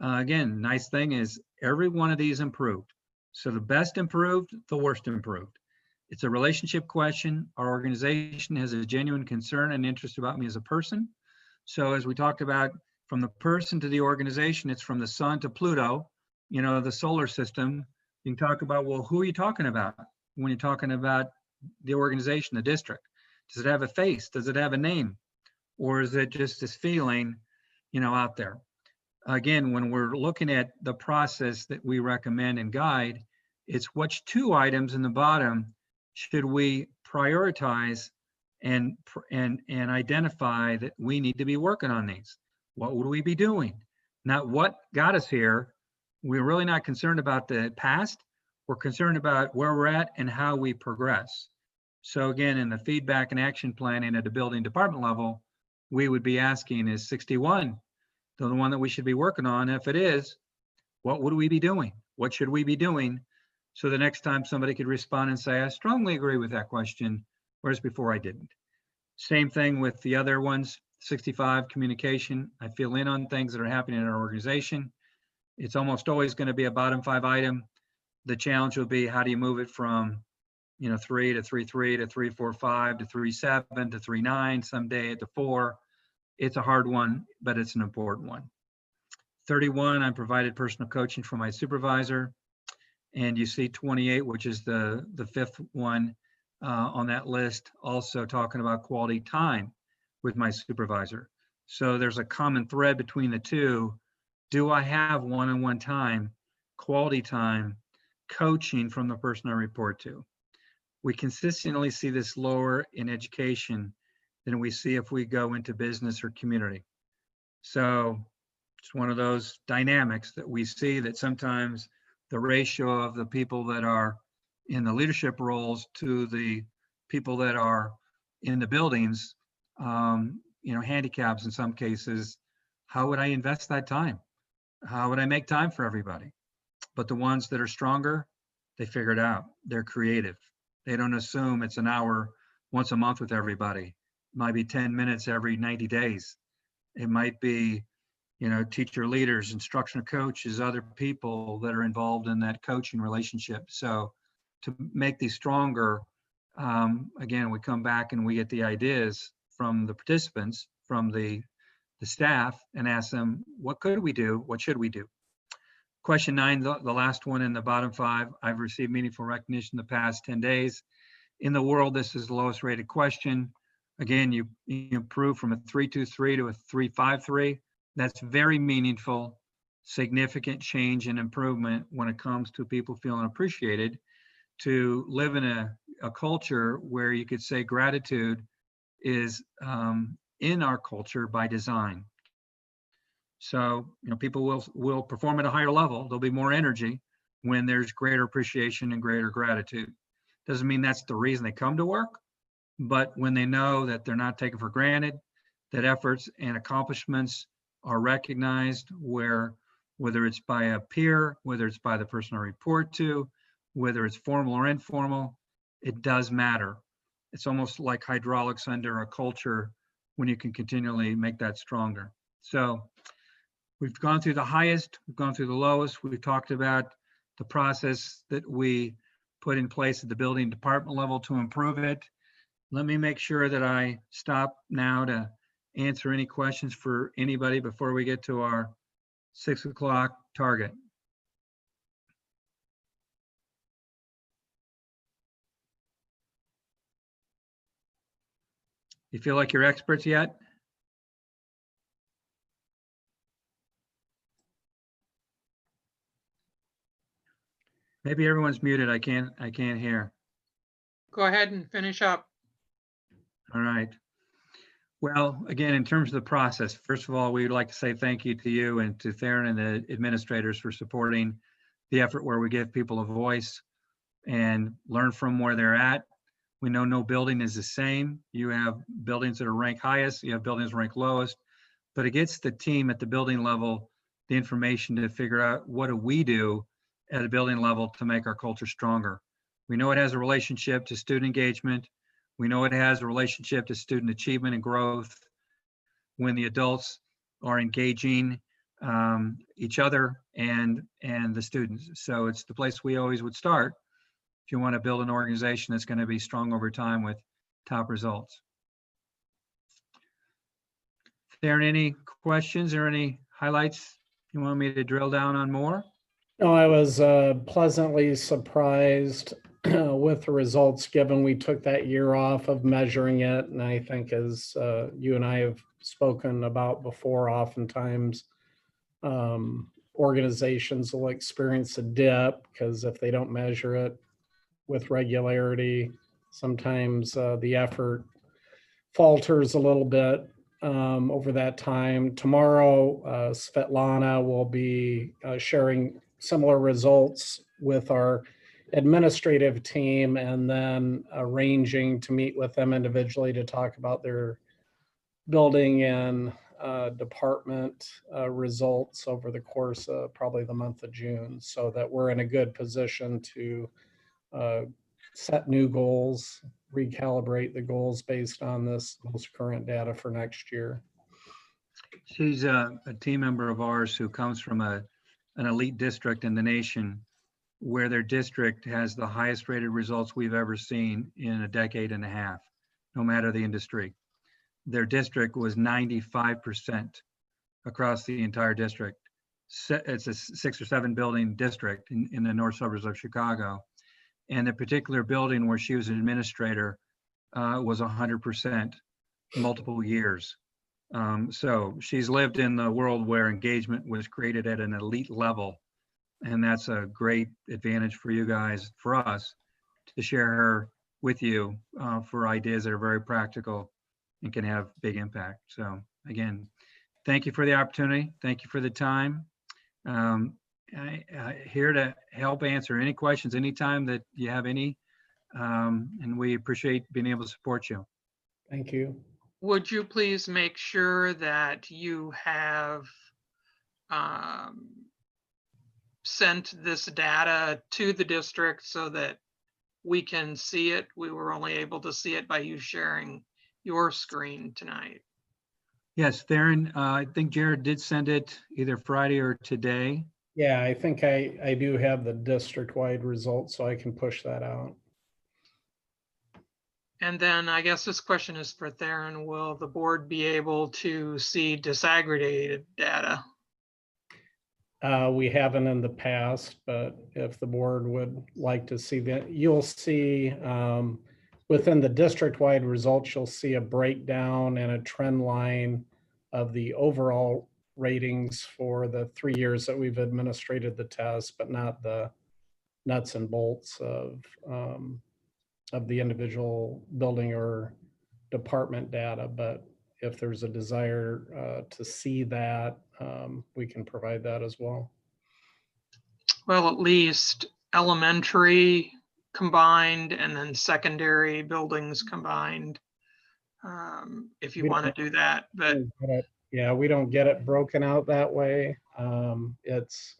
Again, nice thing is every one of these improved. So the best improved, the worst improved. It's a relationship question. Our organization has a genuine concern and interest about me as a person. So as we talked about, from the person to the organization, it's from the sun to Pluto, you know, the solar system. You can talk about, well, who are you talking about when you're talking about the organization, the district? Does it have a face? Does it have a name? Or is it just this feeling, you know, out there? Again, when we're looking at the process that we recommend and guide, it's which 2 items in the bottom should we prioritize and identify that we need to be working on these. What would we be doing? Not what got us here. We're really not concerned about the past. We're concerned about where we're at and how we progress. So again, in the feedback and action planning at the building department level, we would be asking, is 61 the one that we should be working on? If it is, what would we be doing? What should we be doing? So the next time somebody could respond and say, I strongly agree with that question, whereas before I didn't. Same thing with the other ones. 65, communication. I feel in on things that are happening in our organization. It's almost always going to be a bottom 5 item. The challenge will be, how do you move it from, you know, 3 to 3.3 to 3.45 to 3.7 to 3.9, someday to 4. It's a hard one, but it's an important one. 31, I provided personal coaching for my supervisor. And you see 28, which is the 5th one on that list, also talking about quality time with my supervisor. So there's a common thread between the two. Do I have one-on-one time, quality time, coaching from the person I report to? We consistently see this lower in education than we see if we go into business or community. So it's one of those dynamics that we see, that sometimes the ratio of the people that are in the leadership roles to the people that are in the buildings, you know, handicaps in some cases. How would I invest that time? How would I make time for everybody? But the ones that are stronger, they figure it out. They're creative. They don't assume it's an hour once a month with everybody. It might be 10 minutes every 90 days. It might be, you know, teacher leaders, instructional coaches, other people that are involved in that coaching relationship. So to make these stronger, again, we come back and we get the ideas from the participants, from the staff, and ask them, what could we do? What should we do? Question 9, the last one in the bottom 5, I've received meaningful recognition the past 10 days. In the world, this is the lowest rated question. Again, you improve from a 3.23 to a 3.53. That's very meaningful, significant change and improvement when it comes to people feeling appreciated. To live in a culture where you could say gratitude is in our culture by design. So, you know, people will perform at a higher level. There'll be more energy when there's greater appreciation and greater gratitude. Doesn't mean that's the reason they come to work, but when they know that they're not taken for granted, that efforts and accomplishments are recognized, whether it's by a peer, whether it's by the person I report to, whether it's formal or informal, it does matter. It's almost like hydraulics under a culture when you can continually make that stronger. So we've gone through the highest, we've gone through the lowest. We've talked about the process that we put in place at the building department level to improve it. Let me make sure that I stop now to answer any questions for anybody before we get to our 6 o'clock target. You feel like you're experts yet? Maybe everyone's muted. I can't hear. Go ahead and finish up. All right. Well, again, in terms of the process, first of all, we'd like to say thank you to you and to Theron and the administrators for supporting the effort where we give people a voice and learn from where they're at. We know no building is the same. You have buildings that are ranked highest, you have buildings ranked lowest, but it gets the team at the building level the information to figure out what do we do at a building level to make our culture stronger. We know it has a relationship to student engagement. We know it has a relationship to student achievement and growth when the adults are engaging each other and the students. So it's the place we always would start if you want to build an organization that's going to be strong over time with top results. There any questions or any highlights you want me to drill down on more? No, I was pleasantly surprised with the results, given we took that year off of measuring it. And I think, as you and I have spoken about before, oftentimes organizations will experience a dip because if they don't measure it with regularity, sometimes the effort falters a little bit over that time. Tomorrow, Svetlana will be sharing similar results with our administrative team and then arranging to meet with them individually to talk about their building and department results over the course of probably the month of June, so that we're in a good position to set new goals, recalibrate the goals based on this most current data for next year. She's a team member of ours who comes from an elite district in the nation, where their district has the highest rated results we've ever seen in a decade and a half, no matter the industry. Their district was 95% across the entire district. It's a 6 or 7 building district in the north suburbs of Chicago. And the particular building where she was an administrator was 100% multiple years. So she's lived in the world where engagement was created at an elite level. And that's a great advantage for you guys, for us, to share her with you for ideas that are very practical and can have big impact. So again, thank you for the opportunity. Thank you for the time. Here to help answer any questions anytime that you have any, and we appreciate being able to support you. Thank you. Would you please make sure that you have sent this data to the district so that we can see it? We were only able to see it by you sharing your screen tonight. Yes, Theron, I think Jared did send it either Friday or today. Yeah, I think I do have the district-wide results, so I can push that out. And then I guess this question is for Theron. Will the board be able to see disaggregated data? We haven't in the past, but if the board would like to see that, you'll see within the district-wide results, you'll see a breakdown and a trend line of the overall ratings for the 3 years that we've administrated the test, but not the nuts and bolts of the individual building or department data. But if there's a desire to see that, we can provide that as well. Well, at least elementary combined and then secondary buildings combined, if you want to do that. But Yeah, we don't get it broken out that way. It's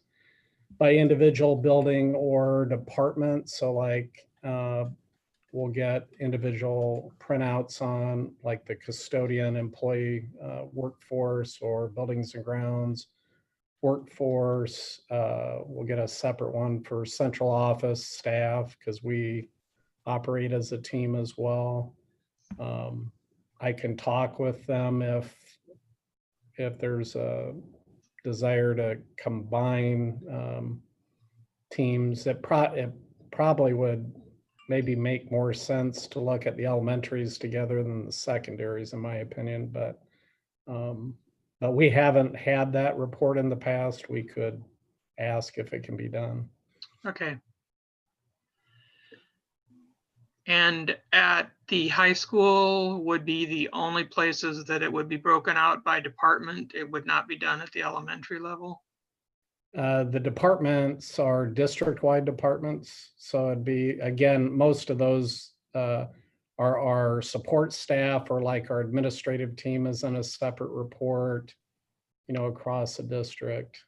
by individual building or department. So like we'll get individual printouts on like the custodian employee workforce or buildings and grounds workforce. We'll get a separate one for central office staff because we operate as a team as well. I can talk with them if there's a desire to combine teams. It probably would maybe make more sense to look at the elementaries together than the secondaries, in my opinion. But we haven't had that report in the past. We could ask if it can be done. Okay. And at the high school would be the only places that it would be broken out by department. It would not be done at the elementary level. The departments are district-wide departments. So it'd be, again, most of those are our support staff, or like our administrative team is in a separate report, you know, across the district.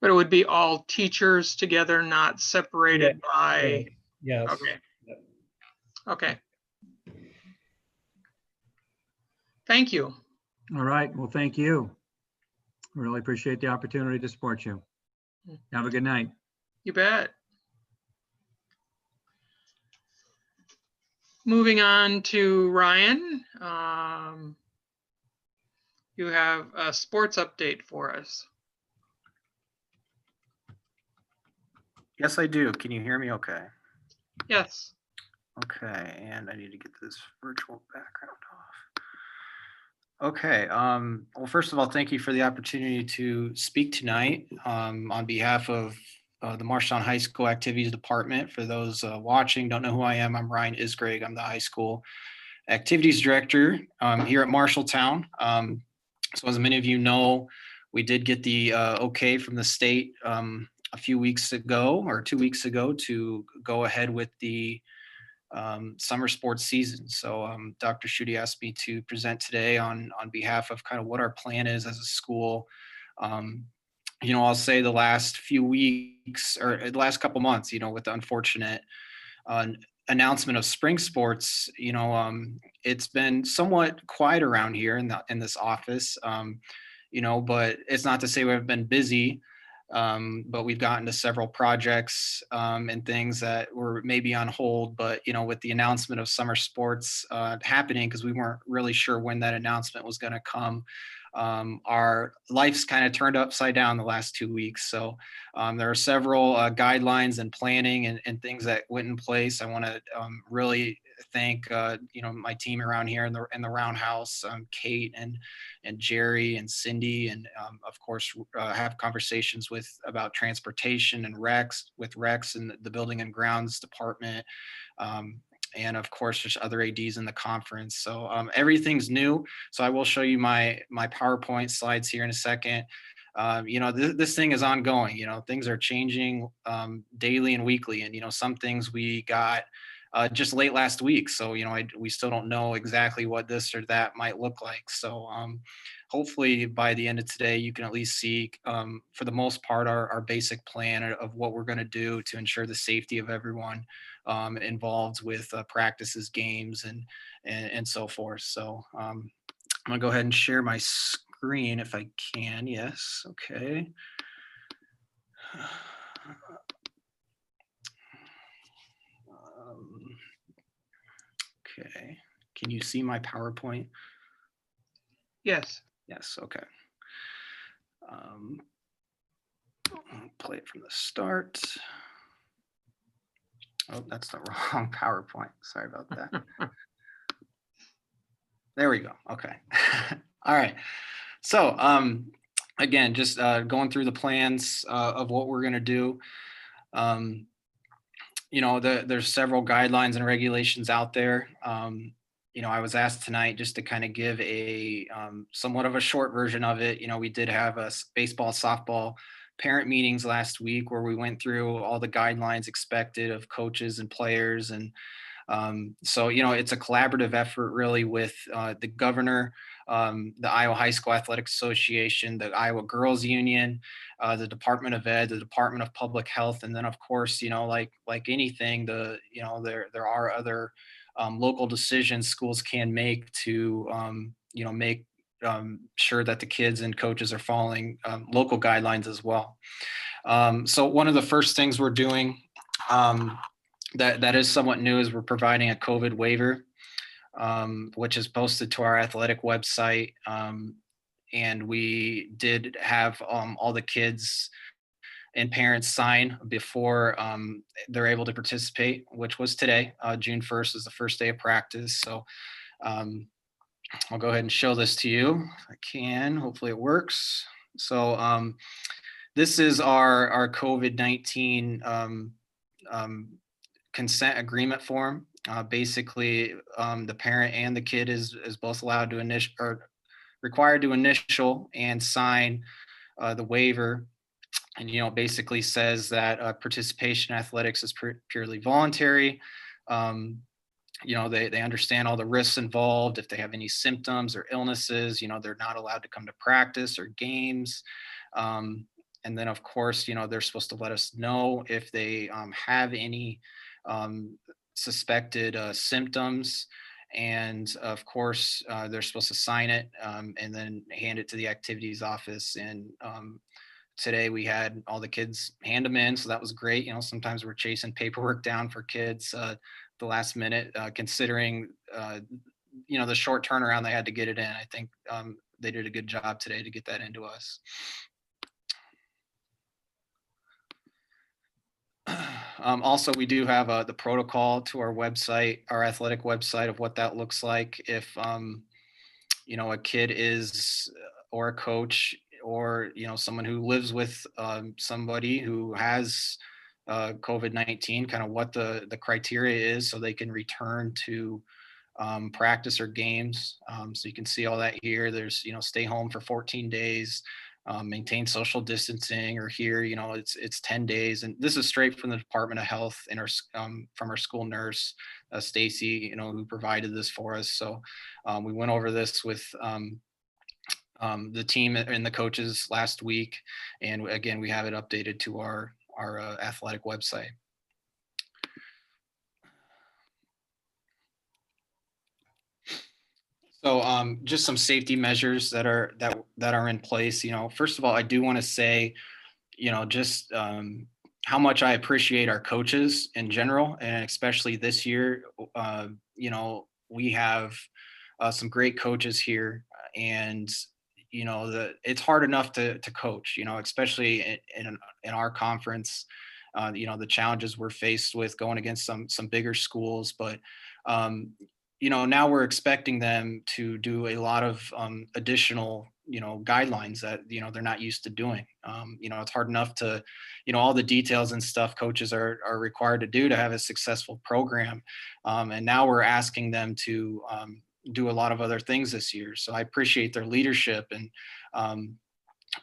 But it would be all teachers together, not separated by. Yes. Okay. Okay. Thank you. All right. Well, thank you. Really appreciate the opportunity to support you. Have a good night. You bet. Moving on to Ryan. You have a sports update for us. Yes, I do. Can you hear me okay? Yes. Okay, and I need to get this virtual background off. Okay, well, first of all, thank you for the opportunity to speak tonight on behalf of the Marshalltown High School Activities Department. For those watching, don't know who I am, I'm Ryan Isgreg. I'm the high school activities director here at Marshalltown. So as many of you know, we did get the okay from the state a few weeks ago or 2 weeks ago to go ahead with the summer sports season. So Dr. Schutte asked me to present today on behalf of kind of what our plan is as a school. You know, I'll say the last few weeks or the last couple months, you know, with the unfortunate announcement of spring sports, you know, it's been somewhat quiet around here in this office, you know, but it's not to say we've been busy. But we've gotten to several projects and things that were maybe on hold, but you know, with the announcement of summer sports happening, because we weren't really sure when that announcement was going to come, our life's kind of turned upside down the last 2 weeks. So there are several guidelines and planning and things that went in place. I want to really thank you know, my team around here in the Roundhouse, Kate and Jerry and Cindy, and of course have conversations about transportation and Rex and the building and grounds department, and of course there's other ADs in the conference. So everything's new. So I will show you my PowerPoint slides here in a second. You know, this thing is ongoing. You know, things are changing daily and weekly, and you know, some things we got just late last week. So, you know, we still don't know exactly what this or that might look like. So hopefully by the end of today, you can at least see, for the most part, our basic plan of what we're going to do to ensure the safety of everyone involved with practices, games, and so forth. So I'm going to go ahead and share my screen if I can. Yes. Okay. Okay, can you see my PowerPoint? Yes. Yes, okay. I'll play it from the start. Oh, that's the wrong PowerPoint. Sorry about that. There we go. Okay. All right. So again, just going through the plans of what we're going to do. You know, there's several guidelines and regulations out there. You know, I was asked tonight just to kind of give a somewhat of a short version of it. You know, we did have a baseball, softball parent meetings last week where we went through all the guidelines expected of coaches and players. And So, it's a collaborative effort really with the governor, the Iowa High School Athletic Association, the Iowa Girls Union, the Department of Ed, the Department of Public Health, and then of course, like anything, there are other local decisions schools can make to make sure that the kids and coaches are following local guidelines as well. So one of the first things we're doing that is somewhat new is we're providing a COVID waiver, which is posted to our athletic website. And we did have all the kids and parents sign before they're able to participate, which was today. June 1st is the first day of practice. So I'll go ahead and show this to you if I can. Hopefully it works. So this is our COVID-19 consent agreement form. Basically, the parent and the kid is both allowed to required to initial and sign the waiver. And, basically says that participation in athletics is purely voluntary. They understand all the risks involved. If they have any symptoms or illnesses, they're not allowed to come to practice or games. And then, of course, they're supposed to let us know if they have any suspected symptoms. And of course, they're supposed to sign it and then hand it to the activities office. And today we had all the kids hand them in. So that was great. Sometimes we're chasing paperwork down for kids the last minute, considering, the short turnaround they had to get it in. I think they did a good job today to get that into us. Also, we do have the protocol to our website, our athletic website, of what that looks like if, a kid is, or a coach, or, someone who lives with somebody who has COVID-19, kind of what the criteria is so they can return to practice or games. So you can see all that here. There's, stay home for 14 days. Maintain social distancing, or here, it's 10 days. And this is straight from the Department of Health and from our school nurse, Stacy, who provided this for us. So we went over this with the team and the coaches last week. And again, we have it updated to our athletic website. So just some safety measures that are in place. First of all, I do want to say, just how much I appreciate our coaches in general, and especially this year. We have some great coaches here, and it's hard enough to coach. Especially in our conference. The challenges we're faced with going against some bigger schools, but now we're expecting them to do a lot of additional, guidelines that, they're not used to doing. It's hard enough to, all the details and stuff coaches are required to do to have a successful program. And now we're asking them to do a lot of other things this year. So I appreciate their leadership. And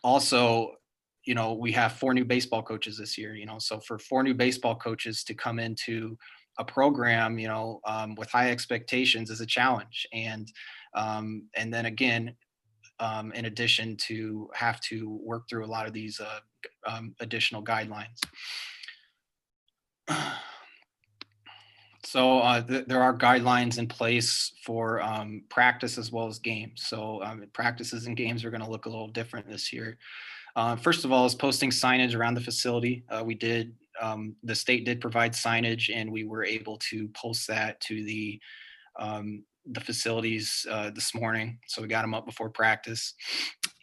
also, we have 4 new baseball coaches this year, so for 4 new baseball coaches to come into a program, with high expectations is a challenge. And then again, in addition to have to work through a lot of these additional guidelines. So there are guidelines in place for practice as well as games. So practices and games are going to look a little different this year. First of all, is posting signage around the facility. The state did provide signage, and we were able to post that to the facilities this morning. So we got them up before practice,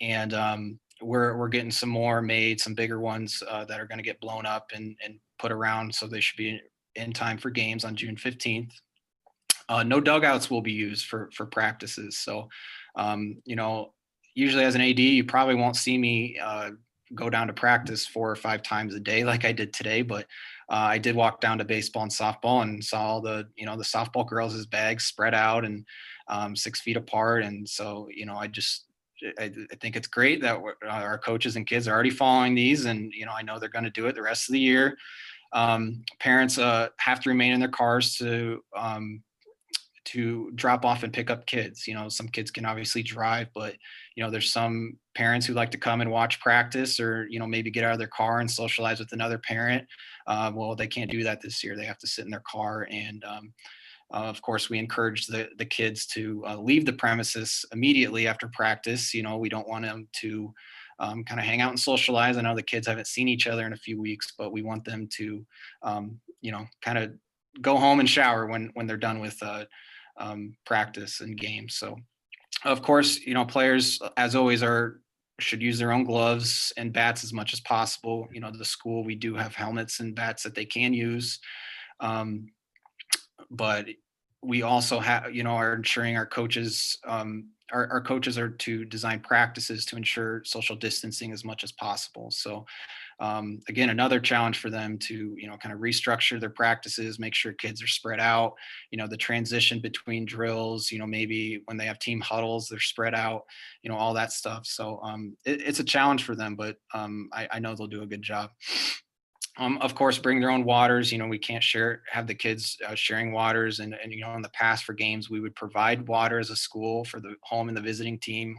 and we're getting some more made, some bigger ones that are going to get blown up and put around. So they should be in time for games on June 15th. No dugouts will be used for practices. So, usually as an AD, you probably won't see me go down to practice 4 or 5 times a day like I did today, but I did walk down to baseball and softball and saw all the softball girls' bags spread out and 6 feet apart. And so, I think it's great that our coaches and kids are already following these, and, I know they're going to do it the rest of the year. Parents have to remain in their cars to drop off and pick up kids. Some kids can obviously drive, but there's some parents who like to come and watch practice, or maybe get out of their car and socialize with another parent. Well, they can't do that this year. They have to sit in their car. And of course, we encourage the kids to leave the premises immediately after practice. We don't want them to kind of hang out and socialize. I know the kids haven't seen each other in a few weeks, but we want them to kind of go home and shower when they're done with practice and games. So of course, players, as always, should use their own gloves and bats as much as possible. The school, we do have helmets and bats that they can use. But we also have, are ensuring our coaches, our coaches are to design practices to ensure social distancing as much as possible. So again, another challenge for them to, kind of restructure their practices, make sure kids are spread out, the transition between drills, maybe when they have team huddles, they're spread out, all that stuff. So it's a challenge for them, but I know they'll do a good job. Of course, bring their own waters. We can't have the kids sharing waters. And in the past for games, we would provide water as a school for the home and the visiting team.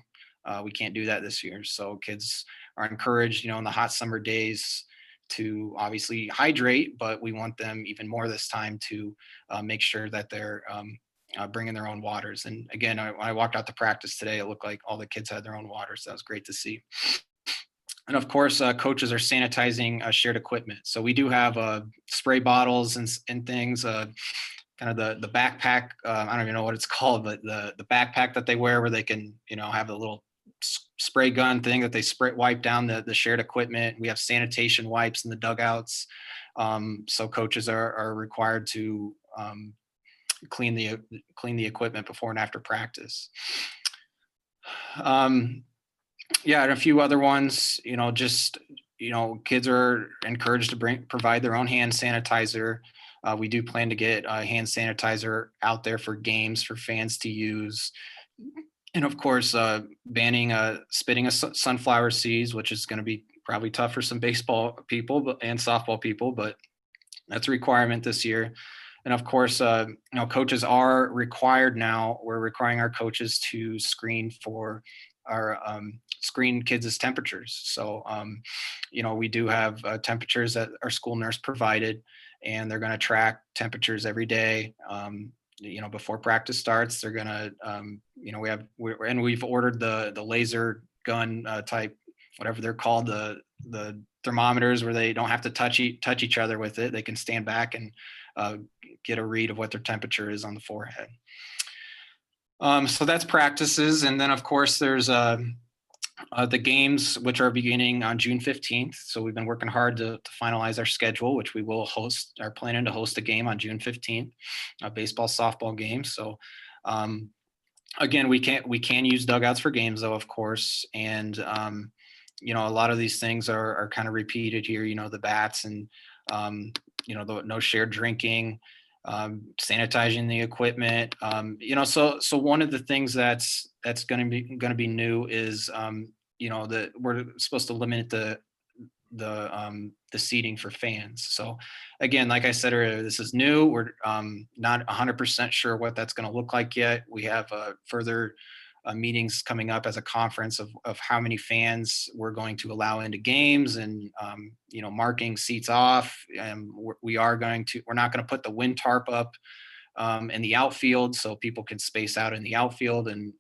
We can't do that this year. So kids are encouraged, in the hot summer days to obviously hydrate, but we want them even more this time to make sure that they're bringing their own waters. And again, when I walked out to practice today, it looked like all the kids had their own waters. So that was great to see. And of course, coaches are sanitizing shared equipment. So we do have spray bottles and things, kind of the backpack. I don't even know what it's called, but the backpack that they wear where they can, have a little spray gun thing that they wipe down the shared equipment. We have sanitation wipes in the dugouts. So coaches are required to clean the equipment before and after practice. Yeah, and a few other ones, kids are encouraged to provide their own hand sanitizer. We do plan to get hand sanitizer out there for games for fans to use. And of course, banning spitting of sunflower seeds, which is going to be probably tough for some baseball people and softball people, but that's a requirement this year. And of course, coaches are required now. We're requiring our coaches to screen kids' temperatures. So, we do have temperatures that our school nurse provided, and they're going to track temperatures every day. Before practice starts, they're going to, we've ordered the laser gun type, whatever they're called, the thermometers where they don't have to touch each other with it. They can stand back and get a read of what their temperature is on the forehead. So that's practices. And then of course there's the games, which are beginning on June 15th. So we've been working hard to finalize our schedule, which we will are planning to host a game on June 15th, a baseball, softball game. So again, we can use dugouts for games though, of course. And a lot of these things are kind of repeated here, the bats and the no shared drinking, sanitizing the equipment. So one of the things that's going to be new is that we're supposed to limit the seating for fans. So again, like I said earlier, this is new. We're not 100% sure what that's going to look like yet. We have further meetings coming up as a conference of how many fans we're going to allow into games, and marking seats off. And we're not going to put the wind tarp up in the outfield, so people can space out in the outfield and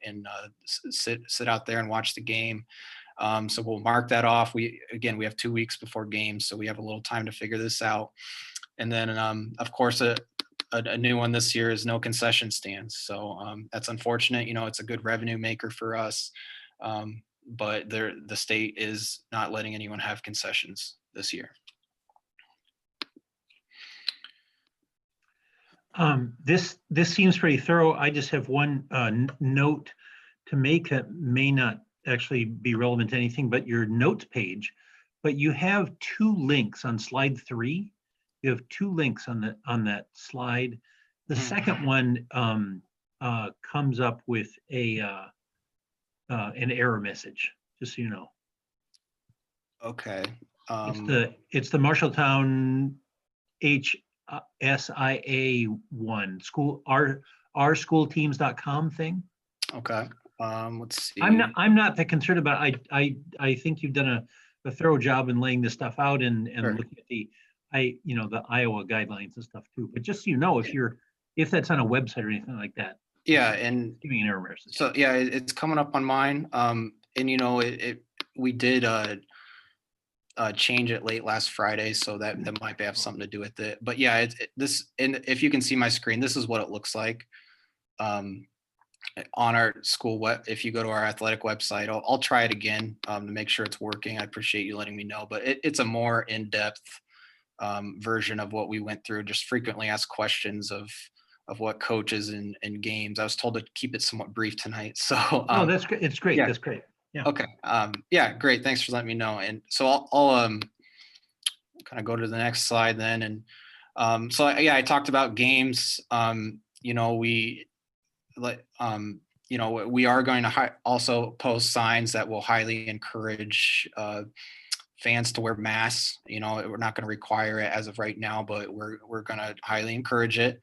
sit out there and watch the game. So we'll mark that off. We have 2 weeks before games, so we have a little time to figure this out. And then of course a new one this year is no concession stands. So that's unfortunate. It's a good revenue maker for us, but the state is not letting anyone have concessions this year. This seems pretty thorough. I just have one note to make that may not actually be relevant to anything but your notes page, but you have 2 links on slide 3. You have 2 links on that slide. The second one comes up with an error message, just so you know. Okay. It's the Marshalltown SIA one, ourschoolteams.com thing. Okay. Let's see. I'm not that concerned about it. I think you've done a thorough job in laying this stuff out and Sure. looking at the Iowa guidelines and stuff too. But just so you know, if that's on a website or anything like that. Yeah, and Give me an error message. so yeah, it's coming up on mine. And we did change it late last Friday, so that might have something to do with it. But yeah, this, and if you can see my screen, this is what it looks like. On our school web, if you go to our athletic website, I'll try it again to make sure it's working. I appreciate you letting me know, but it's a more in-depth version of what we went through, just frequently asked questions of what coaches and games. I was told to keep it somewhat brief tonight. So Oh, that's great. It's great. yeah. That's great. Yeah. Okay. Yeah, great. Thanks for letting me know. And so I'll kind of go to the next slide then. And so yeah, I talked about games. We are going to also post signs that will highly encourage fans to wear masks. We're not going to require it as of right now, but we're going to highly encourage it.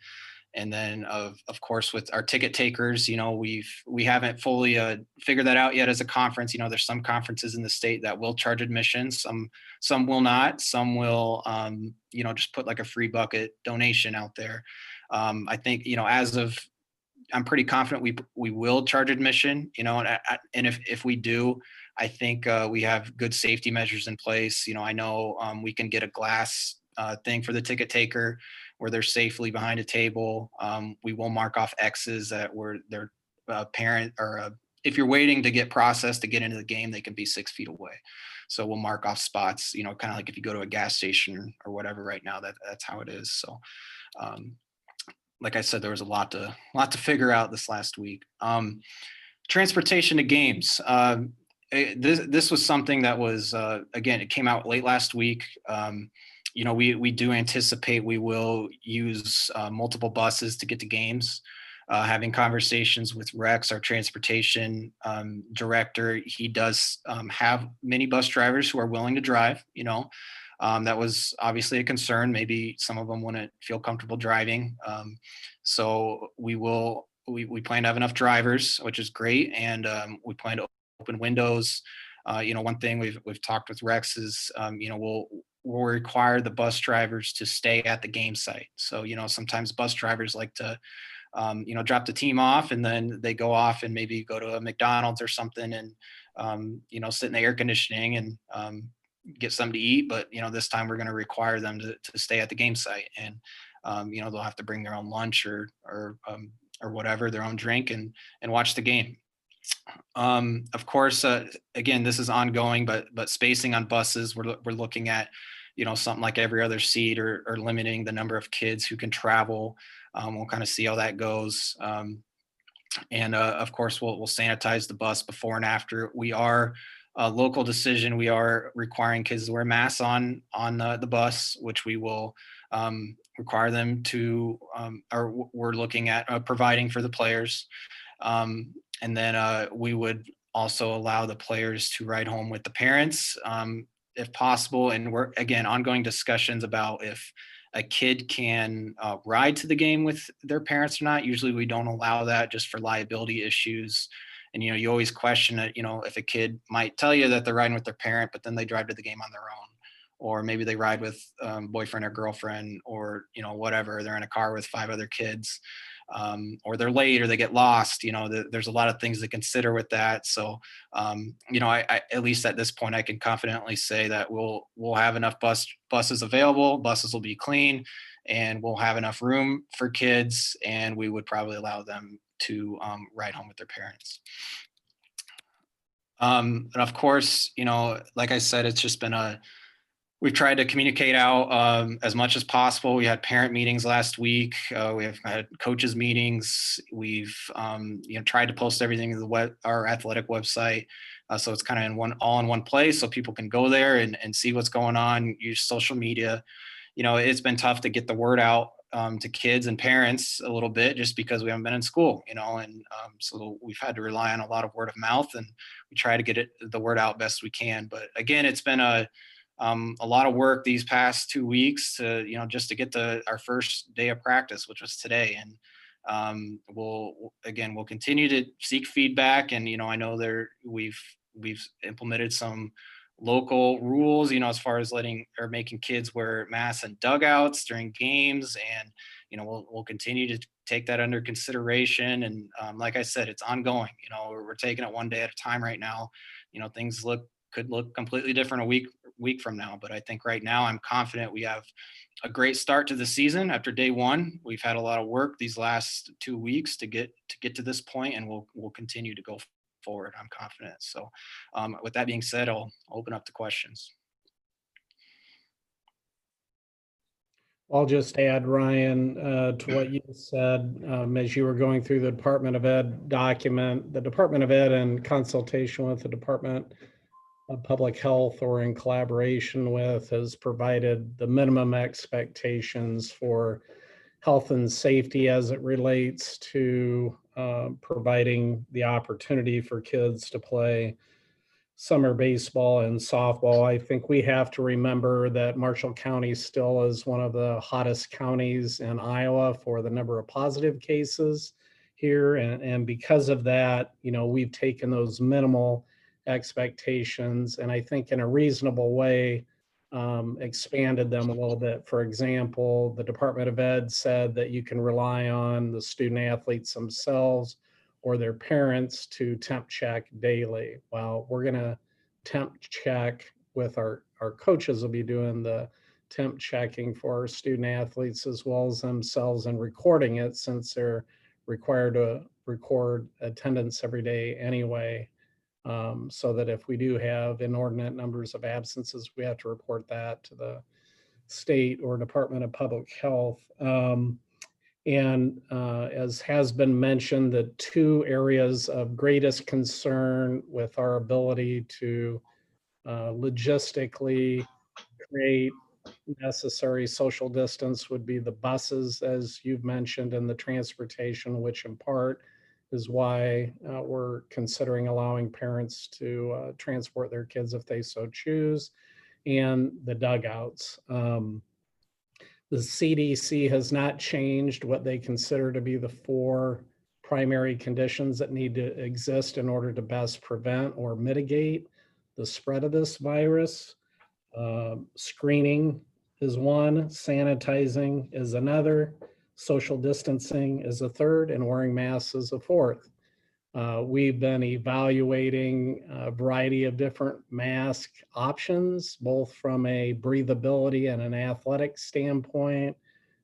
And then of course, with our ticket takers, we haven't fully figured that out yet as a conference. There's some conferences in the state that will charge admission. Some will not. Some will, just put like a free bucket donation out there. I think, I'm pretty confident we will charge admission, and if we do, I think we have good safety measures in place. I know we can get a glass thing for the ticket taker where they're safely behind a table. We will mark off X's that were their parent, or if you're waiting to get processed to get into the game, they can be 6 feet away. So we'll mark off spots, kind of like if you go to a gas station or whatever right now, that's how it is. So like I said, there was a lot to figure out this last week. Transportation to games. This was something that was, again, it came out late last week. We do anticipate we will use multiple buses to get to games. Having conversations with Rex, our transportation director, he does have many bus drivers who are willing to drive, that was obviously a concern. Maybe some of them wouldn't feel comfortable driving. So we plan to have enough drivers, which is great. And we plan to open windows. One thing we've talked with Rex is, we'll require the bus drivers to stay at the game site. So, sometimes bus drivers like to, drop the team off and then they go off and maybe go to a McDonald's or something and, sit in the air conditioning and, get something to eat, but this time we're going to require them to stay at the game site, and they'll have to bring their own lunch or whatever, their own drink, and watch the game. Of course, again, this is ongoing, but spacing on buses, we're looking at something like every other seat, or limiting the number of kids who can travel. We'll kind of see how that goes. And of course, we'll sanitize the bus before and after. We are a local decision. We are requiring kids to wear masks on the bus, which we will require them to, or we're looking at providing for the players. And then we would also allow the players to ride home with the parents if possible. And we're, again, ongoing discussions about if a kid can ride to the game with their parents or not. Usually we don't allow that just for liability issues. And, you always question it, if a kid might tell you that they're riding with their parent, but then they drive to the game on their own, or maybe they ride with boyfriend or girlfriend, or, whatever, they're in a car with 5 other kids, or they're late or they get lost. There's a lot of things to consider with that. So, I at least at this point, I can confidently say that we'll have enough buses available. Buses will be clean, and we'll have enough room for kids, and we would probably allow them to ride home with their parents. And of course, like I said, it's just been we've tried to communicate out as much as possible. We had parent meetings last week. We have had coaches meetings. We've tried to post everything to our athletic website. So it's kind of all in one place, so people can go there and see what's going on, use social media. It's been tough to get the word out to kids and parents a little bit, just because we haven't been in school, and so we've had to rely on a lot of word of mouth, and we try to get the word out best we can. But again, it's been a lot of work these past 2 weeks to, just to get to our first day of practice, which was today. And we'll continue to seek feedback. And, I know we've implemented some local rules, as far as making kids wear masks in dugouts during games. And, we'll continue to take that under consideration. And like I said, it's ongoing. We're taking it one day at a time right now. Things could look completely different a week from now. But I think right now I'm confident we have a great start to the season after day one. We've had a lot of work these last 2 weeks to get to this point, and we'll continue to go forward. I'm confident. So with that being said, I'll open up to questions. I'll just add, Ryan, to what you said, as you were going through the Department of Ed document. The Department of Ed, in consultation with the Department of Public Health or in collaboration with, has provided the minimum expectations for health and safety as it relates to providing the opportunity for kids to play summer baseball and softball. I think we have to remember that Marshall County still is one of the hottest counties in Iowa for the number of positive cases here. And because of that, we've taken those minimal expectations and I think in a reasonable way expanded them a little bit. For example, the Department of Ed said that you can rely on the student athletes themselves or their parents to temp check daily. Well, we're gonna temp check with our coaches will be doing the temp checking for our student athletes as well as themselves and recording it since they're required to record attendance every day anyway. So that if we do have inordinate numbers of absences, we have to report that to the state or Department of Public Health. As has been mentioned, the two areas of greatest concern with our ability to logistically create necessary social distance would be the buses, as you've mentioned, and the transportation, which in part is why we're considering allowing parents to transport their kids if they so choose, and the dugouts. The CDC has not changed what they consider to be the 4 primary conditions that need to exist in order to best prevent or mitigate the spread of this virus. Screening is one, sanitizing is another, social distancing is a third, and wearing masks is a fourth. We've been evaluating a variety of different mask options, both from a breathability and an athletic standpoint,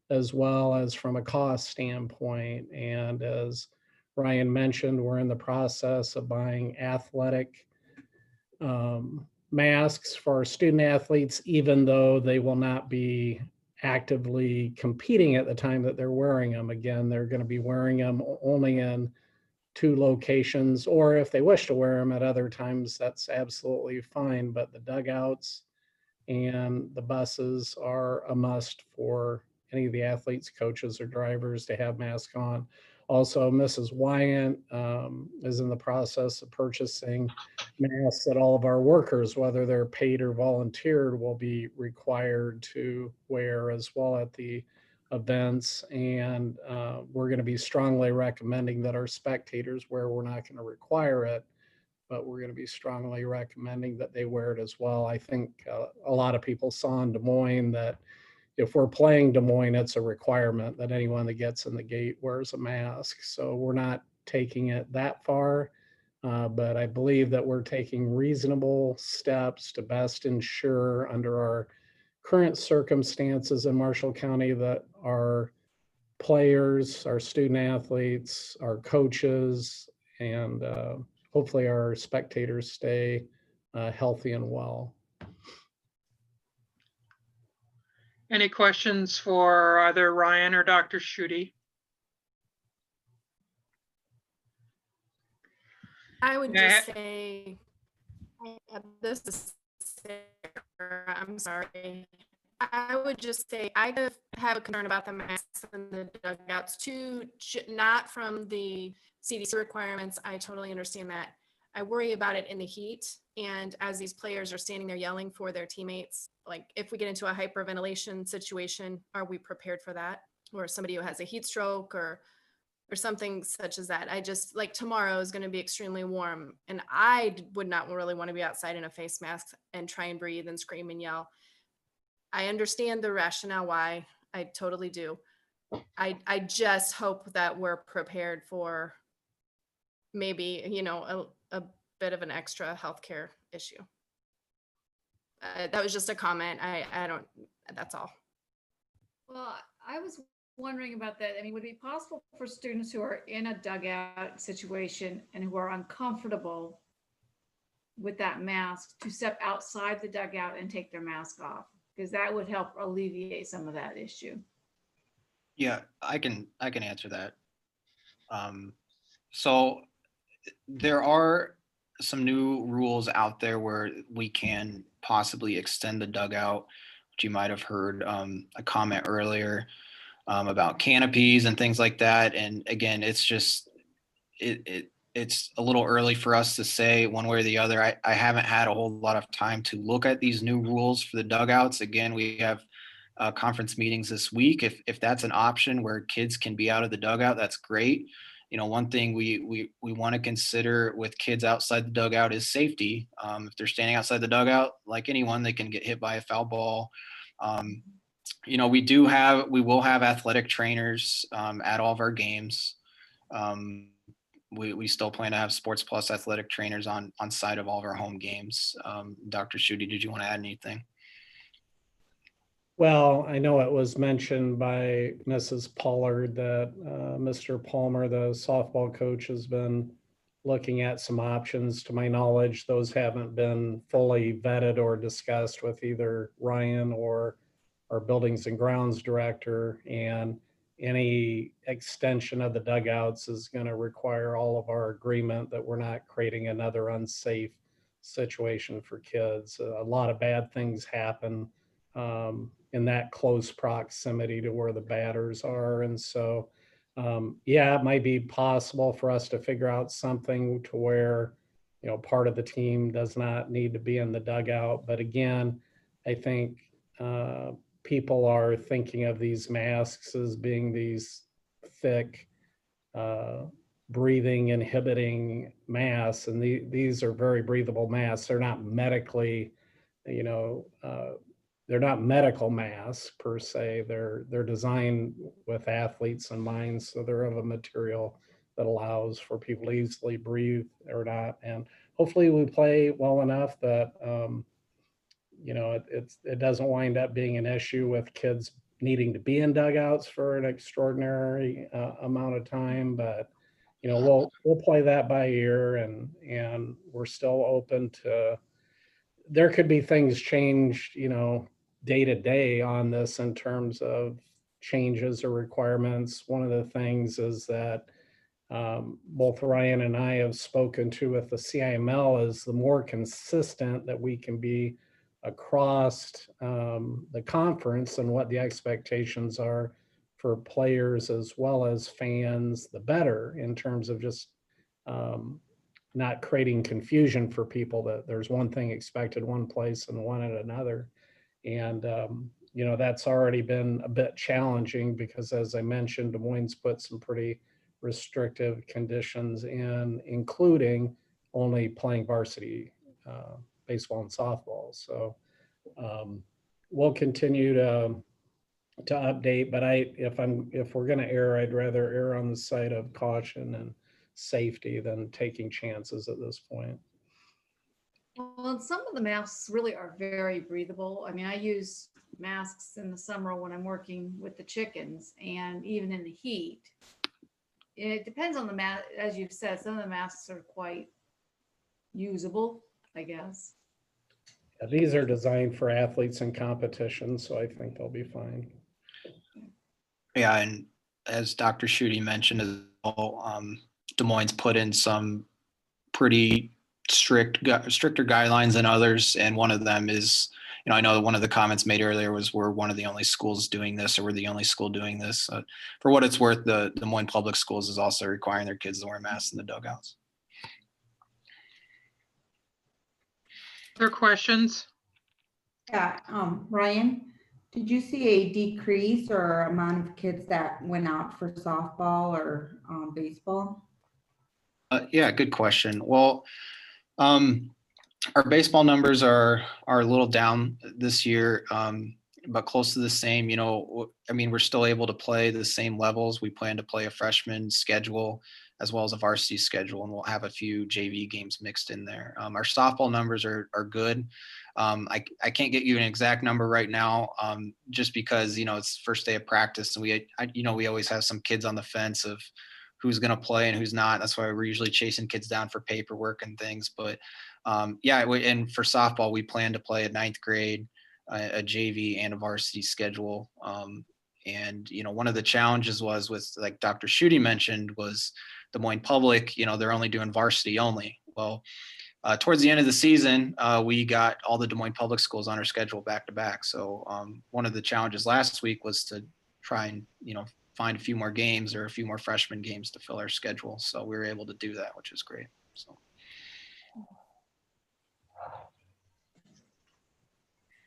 as well as from a cost standpoint. And as Ryan mentioned, we're in the process of buying athletic masks for our student athletes, even though they will not be actively competing at the time that they're wearing them. Again, they're going to be wearing them only in 2 locations, or if they wish to wear them at other times, that's absolutely fine. But the dugouts and the buses are a must for any of the athletes, coaches, or drivers to have masks on. Also, Mrs. Wyant is in the process of purchasing masks that all of our workers, whether they're paid or volunteered, will be required to wear as well at the events. And we're going to be strongly recommending that our spectators wear. We're not going to require it, but we're going to be strongly recommending that they wear it as well. I think a lot of people saw in Des Moines that if we're playing Des Moines, it's a requirement that anyone that gets in the gate wears a mask. So we're not taking it that far, but I believe that we're taking reasonable steps to best ensure under our current circumstances in Marshall County that our players, our student athletes, our coaches, and hopefully our spectators stay healthy and well. Any questions for either Ryan or Dr. Schutte? I would just say, this is Sarah, I'm sorry. I would just say I have a concern about the masks and the dugouts too, not from the CDC requirements. I totally understand that. I worry about it in the heat. And as these players are standing there yelling for their teammates, like if we get into a hyperventilation situation, are we prepared for that? Or somebody who has a heat stroke or something such as that. I just like tomorrow is going to be extremely warm and I would not really want to be outside in a face mask and try and breathe and scream and yell. I understand the rationale why. I totally do. I just hope that we're prepared for maybe, you know, a bit of an extra healthcare issue. That was just a comment. That's all. Well, I was wondering about that. I mean, would it be possible for students who are in a dugout situation and who are uncomfortable with that mask to step outside the dugout and take their mask off? Because that would help alleviate some of that issue. Yeah, I can answer that. So there are some new rules out there where we can possibly extend the dugout, which you might have heard a comment earlier about canopies and things like that. And again, it's just it's a little early for us to say one way or the other. I haven't had a whole lot of time to look at these new rules for the dugouts. Again, we have conference meetings this week. If that's an option where kids can be out of the dugout, that's great. You know, one thing we want to consider with kids outside the dugout is safety. If they're standing outside the dugout, like anyone, they can get hit by a foul ball. You know, we will have athletic trainers at all of our games. We still plan to have Sports Plus athletic trainers on site of all of our home games. Dr. Schutte, did you want to add anything? Well, I know it was mentioned by Mrs. Pollard that Mr. Palmer, the softball coach, has been looking at some options. To my knowledge, those haven't been fully vetted or discussed with either Ryan or our buildings and grounds director. And any extension of the dugouts is going to require all of our agreement that we're not creating another unsafe situation for kids. A lot of bad things happen in that close proximity to where the batters are. And so, yeah, it might be possible for us to figure out something to where, you know, part of the team does not need to be in the dugout. But again, I think people are thinking of these masks as being these thick, breathing inhibiting masks. And these are very breathable masks. They're not medically, you know, they're not medical masks per se. They're designed with athletes in mind. So they're of a material that allows for people to easily breathe or not. And hopefully we play well enough that, you know, it doesn't wind up being an issue with kids needing to be in dugouts for an extraordinary amount of time. But, you know, we'll play that by ear, and we're still open to, there could be things changed, you know, day to day on this in terms of changes or requirements. One of the things is that both Ryan and I have spoken to with the CIML is the more consistent that we can be across the conference and what the expectations are for players as well as fans, the better, in terms of just not creating confusion for people that there's one thing expected one place and one at another. And, you know, that's already been a bit challenging because, as I mentioned, Des Moines put some pretty restrictive conditions in, including only playing varsity baseball and softball. So we'll continue to update, but if we're going to err, I'd rather err on the side of caution and safety than taking chances at this point. Well, and some of the masks really are very breathable. I mean, I use masks in the summer when I'm working with the chickens, and even in the heat. It depends on the mask. As you've said, some of the masks are quite usable, I guess. Yeah, these are designed for athletes in competition, so I think they'll be fine. Yeah, and as Dr. Schutte mentioned as well, Des Moines put in some pretty stricter guidelines than others, and one of them is, you know, I know one of the comments made earlier was we're one of the only schools doing this, or we're the only school doing this. For what it's worth, the Des Moines Public Schools is also requiring their kids to wear masks in the dugouts. Other questions? Yeah, Ryan, did you see a decrease or amount of kids that went out for softball or baseball? Yeah, good question. Well, our baseball numbers are a little down this year, but close to the same. You know, I mean, we're still able to play the same levels. We plan to play a freshman schedule as well as a varsity schedule, and we'll have a few JV games mixed in there. Our softball numbers are good. I can't get you an exact number right now, just because, you know, it's first day of practice, and we always have some kids on the fence of who's going to play and who's not. That's why we're usually chasing kids down for paperwork and things. But yeah, and for softball, we plan to play a 9th grade, a JV, and a varsity schedule. And, you know, one of the challenges was with, like Dr. Schutte mentioned, was Des Moines Public, you know, they're only doing varsity only. Well, towards the end of the season, we got all the Des Moines Public schools on our schedule back to back. So one of the challenges last week was to try and, you know, find a few more games or a few more freshman games to fill our schedule. So we were able to do that, which is great. So.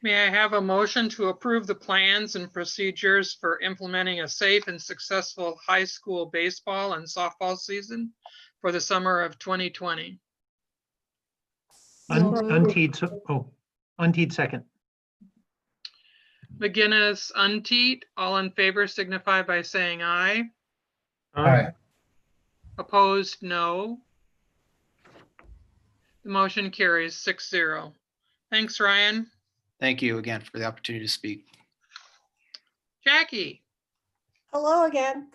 May I have a motion to approve the plans and procedures for implementing a safe and successful high school baseball and softball season for the summer of 2020? Unteed second. McGinnis, Unteed, all in favor signify by saying aye. Aye. Opposed, no. The motion carries 6-0. Thanks, Ryan. Thank you again for the opportunity to speak. Jackie. Hello again.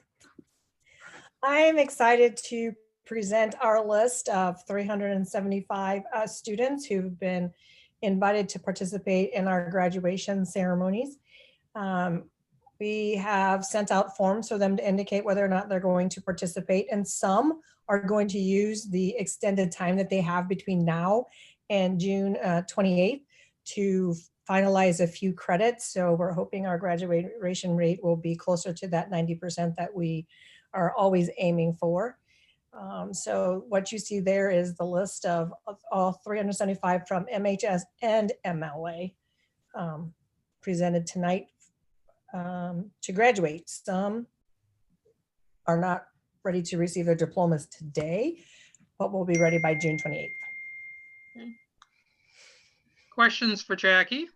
I am excited to present our list of 375 students who've been invited to participate in our graduation ceremonies. We have sent out forms for them to indicate whether or not they're going to participate, and some are going to use the extended time that they have between now and June 28th to finalize a few credits. So we're hoping our graduation rate will be closer to that 90% that we are always aiming for. So what you see there is the list of all 375 from MHS and MLA presented tonight to graduate. Some are not ready to receive their diplomas today, but will be ready by June 28th. Okay. Questions for Jackie?